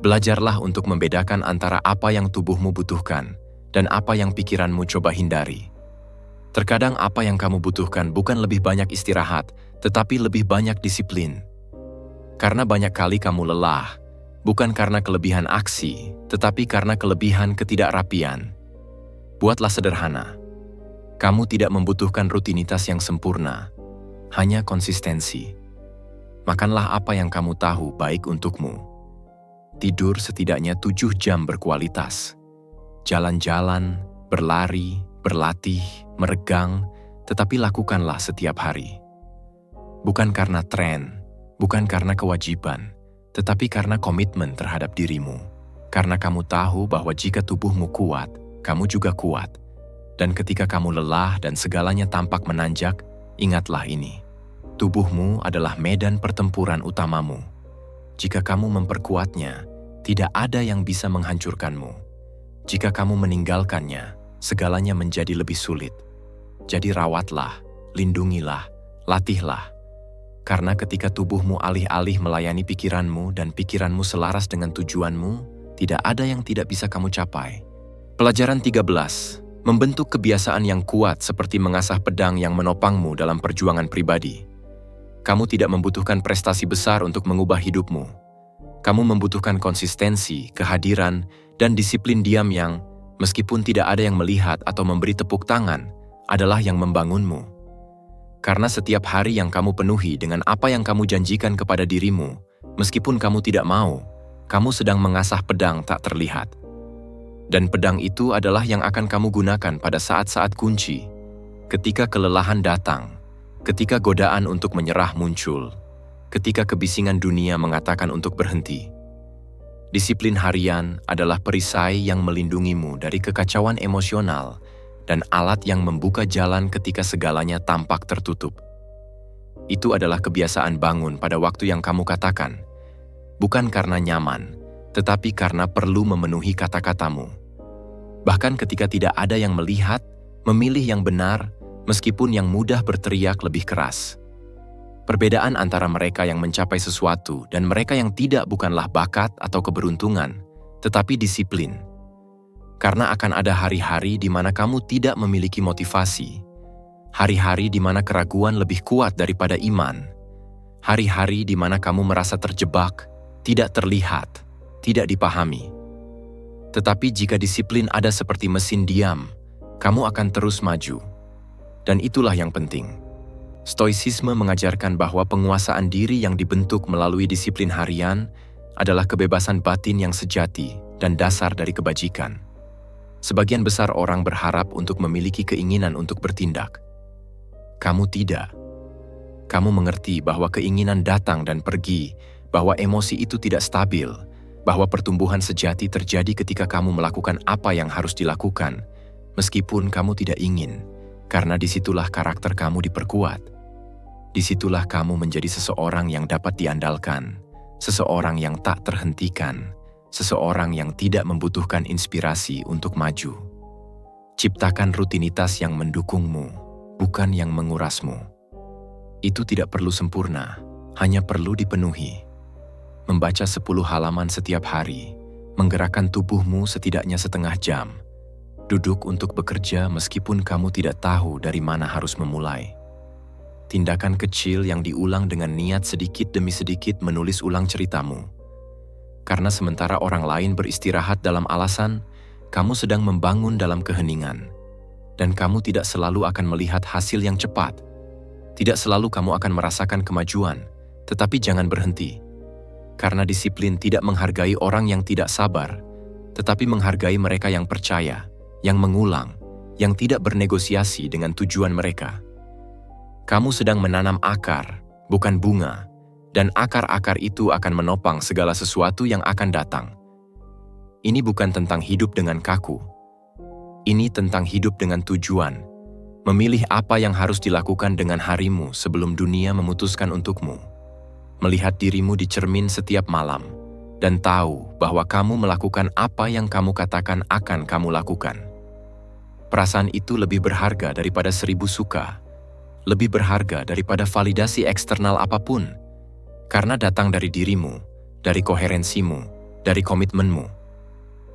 Belajarlah untuk membedakan antara apa yang tubuhmu butuhkan dan apa yang pikiranmu coba hindari. Terkadang apa yang kamu butuhkan bukan lebih banyak istirahat, tetapi lebih banyak disiplin. Karena banyak kali kamu lelah, bukan karena kelebihan aksi, tetapi karena kelebihan ketidakrapian. Buatlah sederhana. Kamu tidak membutuhkan rutinitas yang sempurna, hanya konsistensi. Makanlah apa yang kamu tahu baik untukmu. Tidur setidaknya 7 jam berkualitas. Jalan-jalan, berlari, berlatih, meregang, tetapi lakukanlah setiap hari. Bukan karena tren, bukan karena kewajiban, tetapi karena komitmen terhadap dirimu. Karena kamu tahu bahwa jika tubuhmu kuat, kamu juga kuat. Dan ketika kamu lelah dan segalanya tampak menanjak, ingatlah ini. Tubuhmu adalah medan pertempuran utamamu. Jika kamu memperkuatnya, tidak ada yang bisa menghancurkanmu. Jika kamu meninggalkannya, segalanya menjadi lebih sulit. Jadi rawatlah, lindungilah, latihlah. Karena ketika tubuhmu alih-alih melayani pikiranmu dan pikiranmu selaras dengan tujuanmu, tidak ada yang tidak bisa kamu capai. Pelajaran 13. Membentuk kebiasaan yang kuat seperti mengasah pedang yang menopangmu dalam perjuangan pribadi. Kamu tidak membutuhkan prestasi besar untuk mengubah hidupmu. Kamu membutuhkan konsistensi, kehadiran, dan disiplin diam yang, meskipun tidak ada yang melihat atau memberi tepuk tangan, adalah yang membangunmu. Karena setiap hari yang kamu penuhi dengan apa yang kamu janjikan kepada dirimu, meskipun kamu tidak mau, kamu sedang mengasah pedang tak terlihat. Dan pedang itu adalah yang akan kamu gunakan pada saat-saat kunci, ketika kelelahan datang, ketika godaan untuk menyerah muncul, ketika kebisingan dunia mengatakan untuk berhenti. Disiplin harian adalah perisai yang melindungimu dari kekacauan emosional dan alat yang membuka jalan ketika segalanya tampak tertutup. Itu adalah kebiasaan bangun pada waktu yang kamu katakan, bukan karena nyaman, tetapi karena perlu memenuhi kata-katamu. Bahkan ketika tidak ada yang melihat, memilih yang benar, meskipun yang mudah berteriak lebih keras. Perbedaan antara mereka yang mencapai sesuatu dan mereka yang tidak bukanlah bakat atau keberuntungan, tetapi disiplin. Karena akan ada hari-hari di mana kamu tidak memiliki motivasi, hari-hari di mana keraguan lebih kuat daripada iman, hari-hari di mana kamu merasa terjebak, tidak terlihat, tidak dipahami. Tetapi jika disiplin ada seperti mesin diam, kamu akan terus maju. Dan itulah yang penting. Stoicisme mengajarkan bahwa penguasaan diri yang dibentuk melalui disiplin harian adalah kebebasan batin yang sejati dan dasar dari kebajikan. Sebagian besar orang berharap untuk memiliki keinginan untuk bertindak. Kamu tidak. Kamu mengerti bahwa keinginan datang dan pergi, bahwa emosi itu tidak stabil, bahwa pertumbuhan sejati terjadi ketika kamu melakukan apa yang harus dilakukan, meskipun kamu tidak ingin. Karena disitulah karakter kamu diperkuat. Disitulah kamu menjadi seseorang yang dapat diandalkan, seseorang yang tak terhentikan, seseorang yang tidak membutuhkan inspirasi untuk maju. Ciptakan rutinitas yang mendukungmu, bukan yang mengurasmu. Itu tidak perlu sempurna, hanya perlu dipenuhi. Membaca 10 halaman setiap hari, menggerakkan tubuhmu setidaknya setengah jam, duduk untuk bekerja meskipun kamu tidak tahu dari mana harus memulai. Tindakan kecil yang diulang dengan niat sedikit demi sedikit menulis ulang ceritamu. Karena sementara orang lain beristirahat dalam alasan, kamu sedang membangun dalam keheningan. Dan kamu tidak selalu akan melihat hasil yang cepat. Tidak selalu kamu akan merasakan kemajuan, tetapi jangan berhenti. Karena disiplin tidak menghargai orang yang tidak sabar, tetapi menghargai mereka yang percaya, yang mengulang, yang tidak bernegosiasi dengan tujuan mereka. Kamu sedang menanam akar, bukan bunga, dan akar-akar itu akan menopang segala sesuatu yang akan datang. Ini bukan tentang hidup dengan kaku. Ini tentang hidup dengan tujuan, memilih apa yang harus dilakukan dengan harimu sebelum dunia memutuskan untukmu. Melihat dirimu di cermin setiap malam, dan tahu bahwa kamu melakukan apa yang kamu katakan akan kamu lakukan. Perasaan itu lebih berharga daripada 1000 suka, lebih berharga daripada validasi eksternal apapun, karena datang dari dirimu, dari koherensimu, dari komitmenmu.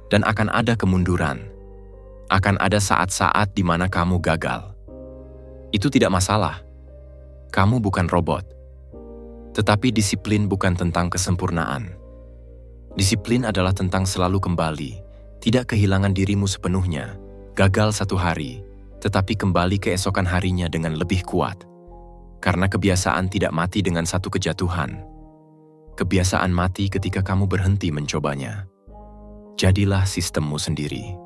Dan akan ada kemunduran. Akan ada saat-saat di mana kamu gagal. Itu tidak masalah. Kamu bukan robot. Tetapi disiplin bukan tentang kesempurnaan. Disiplin adalah tentang selalu kembali, tidak kehilangan dirimu sepenuhnya, gagal satu hari, tetapi kembali keesokan harinya dengan lebih kuat. Karena kebiasaan tidak mati dengan satu kejatuhan. Kebiasaan mati ketika kamu berhenti mencobanya. Jadilah sistemmu sendiri.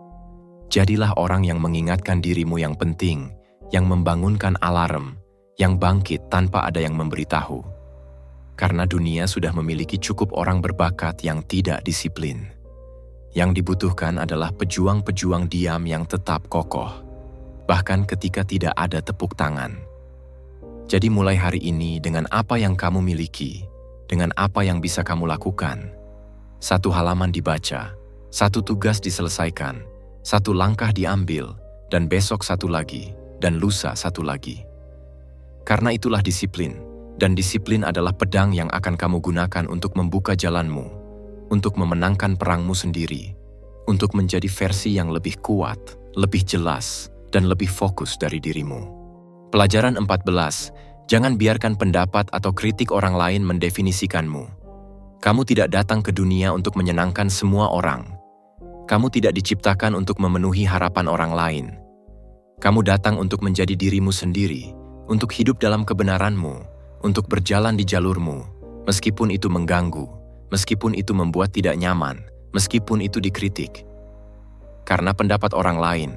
Jadilah orang yang mengingatkan dirimu yang penting, yang membangunkan alarm, yang bangkit tanpa ada yang memberitahu. Karena dunia sudah memiliki cukup orang berbakat yang tidak disiplin. Yang dibutuhkan adalah pejuang-pejuang diam yang tetap kokoh, bahkan ketika tidak ada tepuk tangan. Jadi mulai hari ini dengan apa yang kamu miliki, dengan apa yang bisa kamu lakukan. Satu halaman dibaca, satu tugas diselesaikan, satu langkah diambil, dan besok satu lagi, dan lusa satu lagi. Karena itulah disiplin, dan disiplin adalah pedang yang akan kamu gunakan untuk membuka jalanmu, untuk memenangkan perangmu sendiri, untuk menjadi versi yang lebih kuat, lebih jelas, dan lebih fokus dari dirimu. Pelajaran 14, jangan biarkan pendapat atau kritik orang lain mendefinisikanmu. Kamu tidak datang ke dunia untuk menyenangkan semua orang. Kamu tidak diciptakan untuk memenuhi harapan orang lain. Kamu datang untuk menjadi dirimu sendiri, untuk hidup dalam kebenaranmu, untuk berjalan di jalurmu, meskipun itu mengganggu, meskipun itu membuat tidak nyaman, meskipun itu dikritik. Karena pendapat orang lain,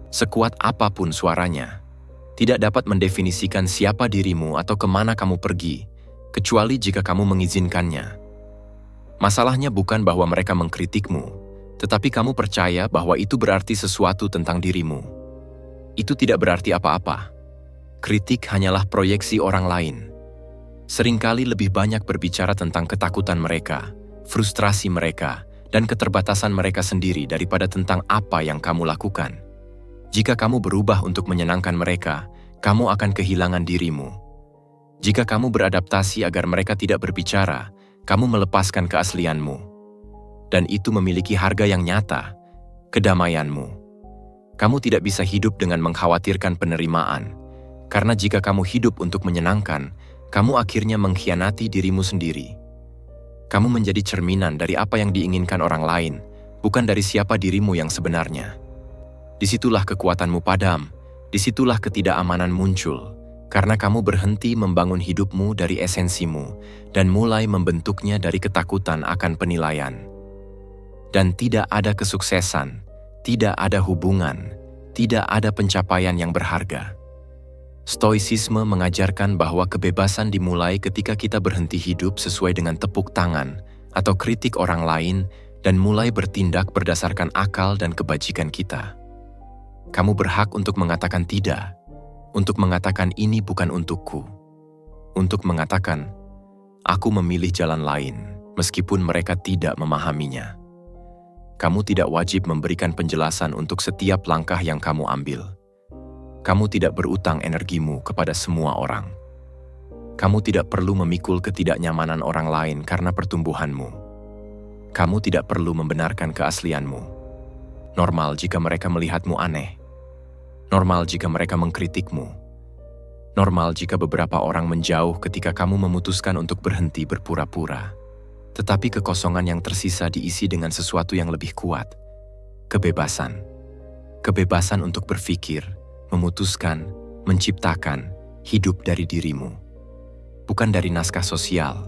sekuat apapun suaranya, tidak dapat mendefinisikan siapa dirimu atau kemana kamu pergi, kecuali jika kamu mengizinkannya. Masalahnya bukan bahwa mereka mengkritikmu, tetapi kamu percaya bahwa itu berarti sesuatu tentang dirimu. Itu tidak berarti apa-apa. Kritik hanyalah proyeksi orang lain. Seringkali lebih banyak berbicara tentang ketakutan mereka, frustrasi mereka, dan keterbatasan mereka sendiri daripada tentang apa yang kamu lakukan. Jika kamu berubah untuk menyenangkan mereka, kamu akan kehilangan dirimu. Jika kamu beradaptasi agar mereka tidak berbicara, kamu melepaskan keaslianmu. Dan itu memiliki harga yang nyata, kedamaianmu. Kamu tidak bisa hidup dengan mengkhawatirkan penerimaan, karena jika kamu hidup untuk menyenangkan, kamu akhirnya mengkhianati dirimu sendiri. Kamu menjadi cerminan dari apa yang diinginkan orang lain, bukan dari siapa dirimu yang sebenarnya. Disitulah kekuatanmu padam, disitulah ketidakamanan muncul, karena kamu berhenti membangun hidupmu dari esensimu dan mulai membentuknya dari ketakutan akan penilaian. Dan tidak ada kesuksesan, tidak ada hubungan, tidak ada pencapaian yang berharga. Stoicisme mengajarkan bahwa kebebasan dimulai ketika kita berhenti hidup sesuai dengan tepuk tangan atau kritik orang lain dan mulai bertindak berdasarkan akal dan kebajikan kita. Kamu berhak untuk mengatakan tidak, untuk mengatakan ini bukan untukku, untuk mengatakan, aku memilih jalan lain meskipun mereka tidak memahaminya. Kamu tidak wajib memberikan penjelasan untuk setiap langkah yang kamu ambil. Kamu tidak berutang energimu kepada semua orang. Kamu tidak perlu memikul ketidaknyamanan orang lain karena pertumbuhanmu. Kamu tidak perlu membenarkan keaslianmu. Normal jika mereka melihatmu aneh. Normal jika mereka mengkritikmu. Normal jika beberapa orang menjauh ketika kamu memutuskan untuk berhenti berpura-pura. Tetapi kekosongan yang tersisa diisi dengan sesuatu yang lebih kuat. Kebebasan. Kebebasan untuk berpikir, memutuskan, menciptakan, hidup dari dirimu. Bukan dari naskah sosial,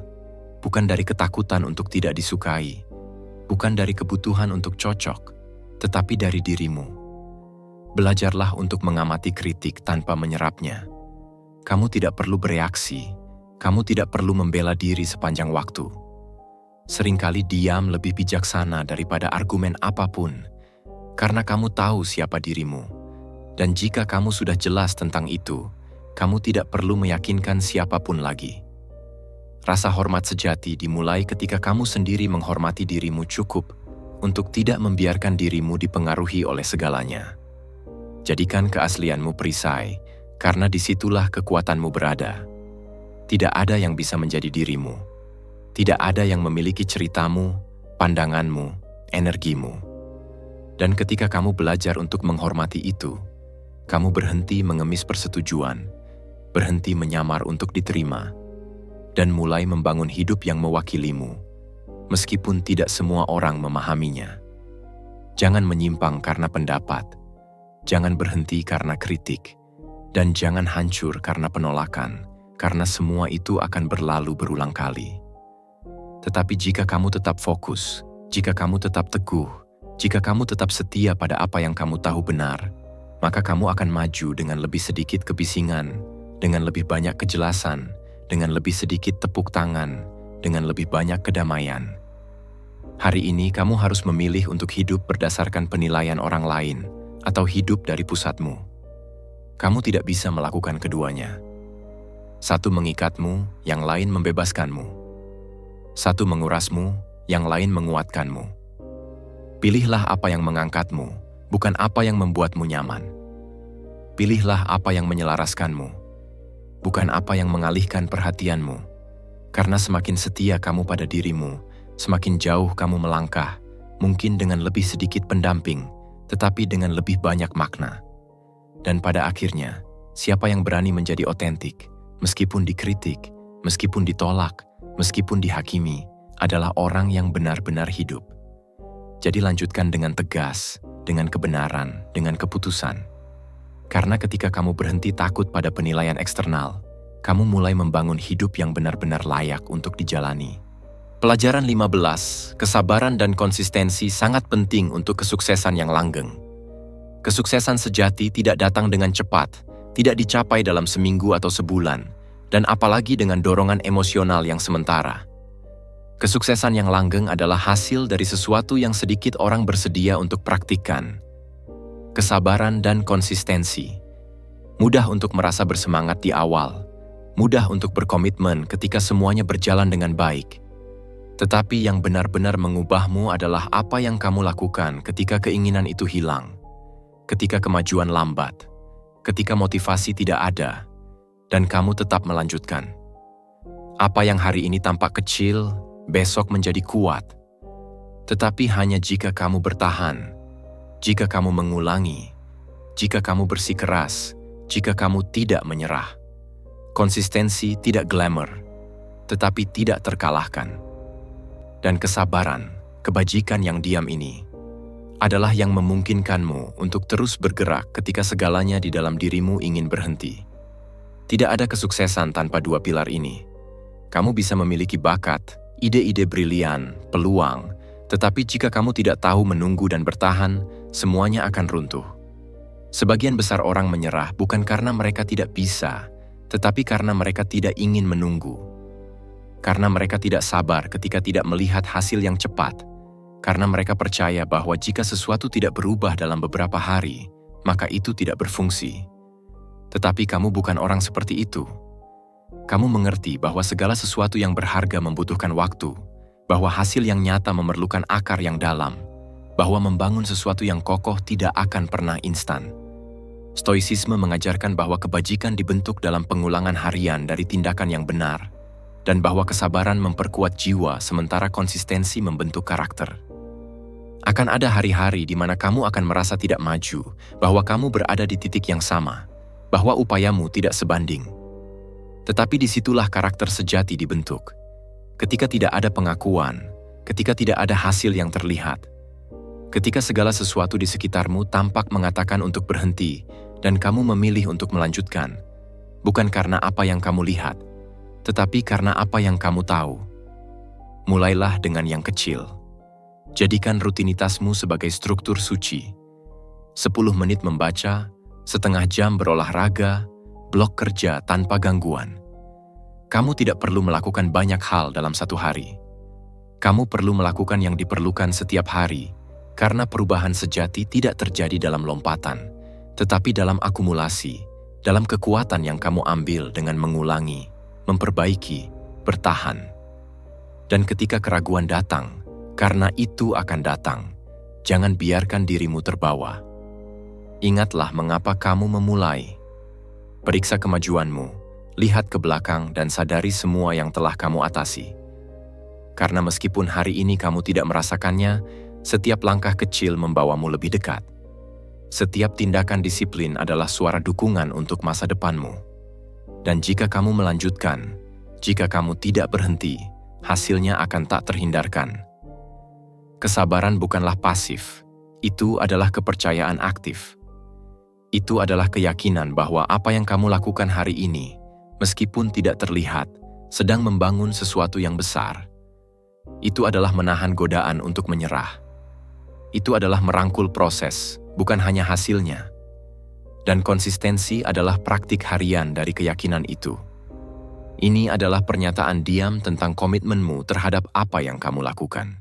bukan dari ketakutan untuk tidak disukai, bukan dari kebutuhan untuk cocok, tetapi dari dirimu. Belajarlah untuk mengamati kritik tanpa menyerapnya. Kamu tidak perlu bereaksi, kamu tidak perlu membela diri sepanjang waktu. Seringkali diam lebih bijaksana daripada argumen apapun, karena kamu tahu siapa dirimu. Dan jika kamu sudah jelas tentang itu, kamu tidak perlu meyakinkan siapapun lagi. Rasa hormat sejati dimulai ketika kamu sendiri menghormati dirimu cukup untuk tidak membiarkan dirimu dipengaruhi oleh segalanya. Jadikan keaslianmu perisai, karena disitulah kekuatanmu berada. Tidak ada yang bisa menjadi dirimu. Tidak ada yang memiliki ceritamu, pandanganmu, energimu. Dan ketika kamu belajar untuk menghormati itu, kamu berhenti mengemis persetujuan, berhenti menyamar untuk diterima, dan mulai membangun hidup yang mewakilimu, meskipun tidak semua orang memahaminya. Jangan menyimpang karena pendapat, jangan berhenti karena kritik, dan jangan hancur karena penolakan, karena semua itu akan berlalu berulang kali. Tetapi jika kamu tetap fokus, jika kamu tetap teguh, jika kamu tetap setia pada apa yang kamu tahu benar, maka kamu akan maju dengan lebih sedikit kebisingan, dengan lebih banyak kejelasan, dengan lebih sedikit tepuk tangan, dengan lebih banyak kedamaian. Hari ini kamu harus memilih untuk hidup berdasarkan penilaian orang lain atau hidup dari pusatmu. Kamu tidak bisa melakukan keduanya. Satu mengikatmu, yang lain membebaskanmu. Satu mengurasmu, yang lain menguatkanmu. Pilihlah apa yang mengangkatmu, bukan apa yang membuatmu nyaman. Pilihlah apa yang menyelaraskanmu, bukan apa yang mengalihkan perhatianmu. Karena semakin setia kamu pada dirimu, semakin jauh kamu melangkah, mungkin dengan lebih sedikit pendamping, tetapi dengan lebih banyak makna. Dan pada akhirnya, siapa yang berani menjadi otentik, meskipun dikritik, meskipun ditolak, meskipun dihakimi, adalah orang yang benar-benar hidup. Jadi lanjutkan dengan tegas, dengan kebenaran, dengan keputusan. Karena ketika kamu berhenti takut pada penilaian eksternal, kamu mulai membangun hidup yang benar-benar layak untuk dijalani. Pelajaran 15, kesabaran dan konsistensi sangat penting untuk kesuksesan yang langgeng. Kesuksesan sejati tidak datang dengan cepat, tidak dicapai dalam seminggu atau sebulan, dan apalagi dengan dorongan emosional yang sementara. Kesuksesan yang langgeng adalah hasil dari sesuatu yang sedikit orang bersedia untuk praktikkan. Kesabaran dan konsistensi. Mudah untuk merasa bersemangat di awal, mudah untuk berkomitmen ketika semuanya berjalan dengan baik. Tetapi yang benar-benar mengubahmu adalah apa yang kamu lakukan ketika keinginan itu hilang, ketika kemajuan lambat, ketika motivasi tidak ada, dan kamu tetap melanjutkan. Apa yang hari ini tampak kecil, besok menjadi kuat. Tetapi hanya jika kamu bertahan, jika kamu mengulangi, jika kamu bersikeras, jika kamu tidak menyerah. Konsistensi tidak glamour, tetapi tidak terkalahkan. Dan kesabaran, kebajikan yang diam ini, adalah yang memungkinkanmu untuk terus bergerak ketika segalanya di dalam dirimu ingin berhenti. Tidak ada kesuksesan tanpa dua pilar ini. Kamu bisa memiliki bakat, ide-ide brilian, peluang, tetapi jika kamu tidak tahu menunggu dan bertahan, semuanya akan runtuh. Sebagian besar orang menyerah bukan karena mereka tidak bisa, tetapi karena mereka tidak ingin menunggu. Karena mereka tidak sabar ketika tidak melihat hasil yang cepat. Karena mereka percaya bahwa jika sesuatu tidak berubah dalam beberapa hari, maka itu tidak berfungsi. Tetapi kamu bukan orang seperti itu. Kamu mengerti bahwa segala sesuatu yang berharga membutuhkan waktu, bahwa hasil yang nyata memerlukan akar yang dalam, bahwa membangun sesuatu yang kokoh tidak akan pernah instan. Stoicisme mengajarkan bahwa kebajikan dibentuk dalam pengulangan harian dari tindakan yang benar, dan bahwa kesabaran memperkuat jiwa sementara konsistensi membentuk karakter. Akan ada hari-hari di mana kamu akan merasa tidak maju, bahwa kamu berada di titik yang sama, bahwa upayamu tidak sebanding. Tetapi disitulah karakter sejati dibentuk. Ketika tidak ada pengakuan, ketika tidak ada hasil yang terlihat, ketika segala sesuatu di sekitarmu tampak mengatakan untuk berhenti, dan kamu memilih untuk melanjutkan, bukan karena apa yang kamu lihat, tetapi karena apa yang kamu tahu. Mulailah dengan yang kecil. Jadikan rutinitasmu sebagai struktur suci. 10 menit membaca, setengah jam berolahraga, blok kerja tanpa gangguan. Kamu tidak perlu melakukan banyak hal dalam satu hari. Kamu perlu melakukan yang diperlukan setiap hari, karena perubahan sejati tidak terjadi dalam lompatan, tetapi dalam akumulasi, dalam kekuatan yang kamu ambil dengan mengulangi, memperbaiki, bertahan. Dan ketika keraguan datang, karena itu akan datang, jangan biarkan dirimu terbawa. Ingatlah mengapa kamu memulai. Periksa kemajuanmu, lihat ke belakang dan sadari semua yang telah kamu atasi. Karena meskipun hari ini kamu tidak merasakannya, setiap langkah kecil membawamu lebih dekat. Setiap tindakan disiplin adalah suara dukungan untuk masa depanmu. Dan jika kamu melanjutkan, jika kamu tidak berhenti, hasilnya akan tak terhindarkan. Kesabaran bukanlah pasif, itu adalah kepercayaan aktif. Itu adalah keyakinan bahwa apa yang kamu lakukan hari ini, meskipun tidak terlihat, sedang membangun sesuatu yang besar. Itu adalah menahan godaan untuk menyerah. Itu adalah merangkul proses, bukan hanya hasilnya. Dan konsistensi adalah praktik harian dari keyakinan itu. Ini adalah pernyataan diam tentang komitmenmu terhadap apa yang kamu lakukan.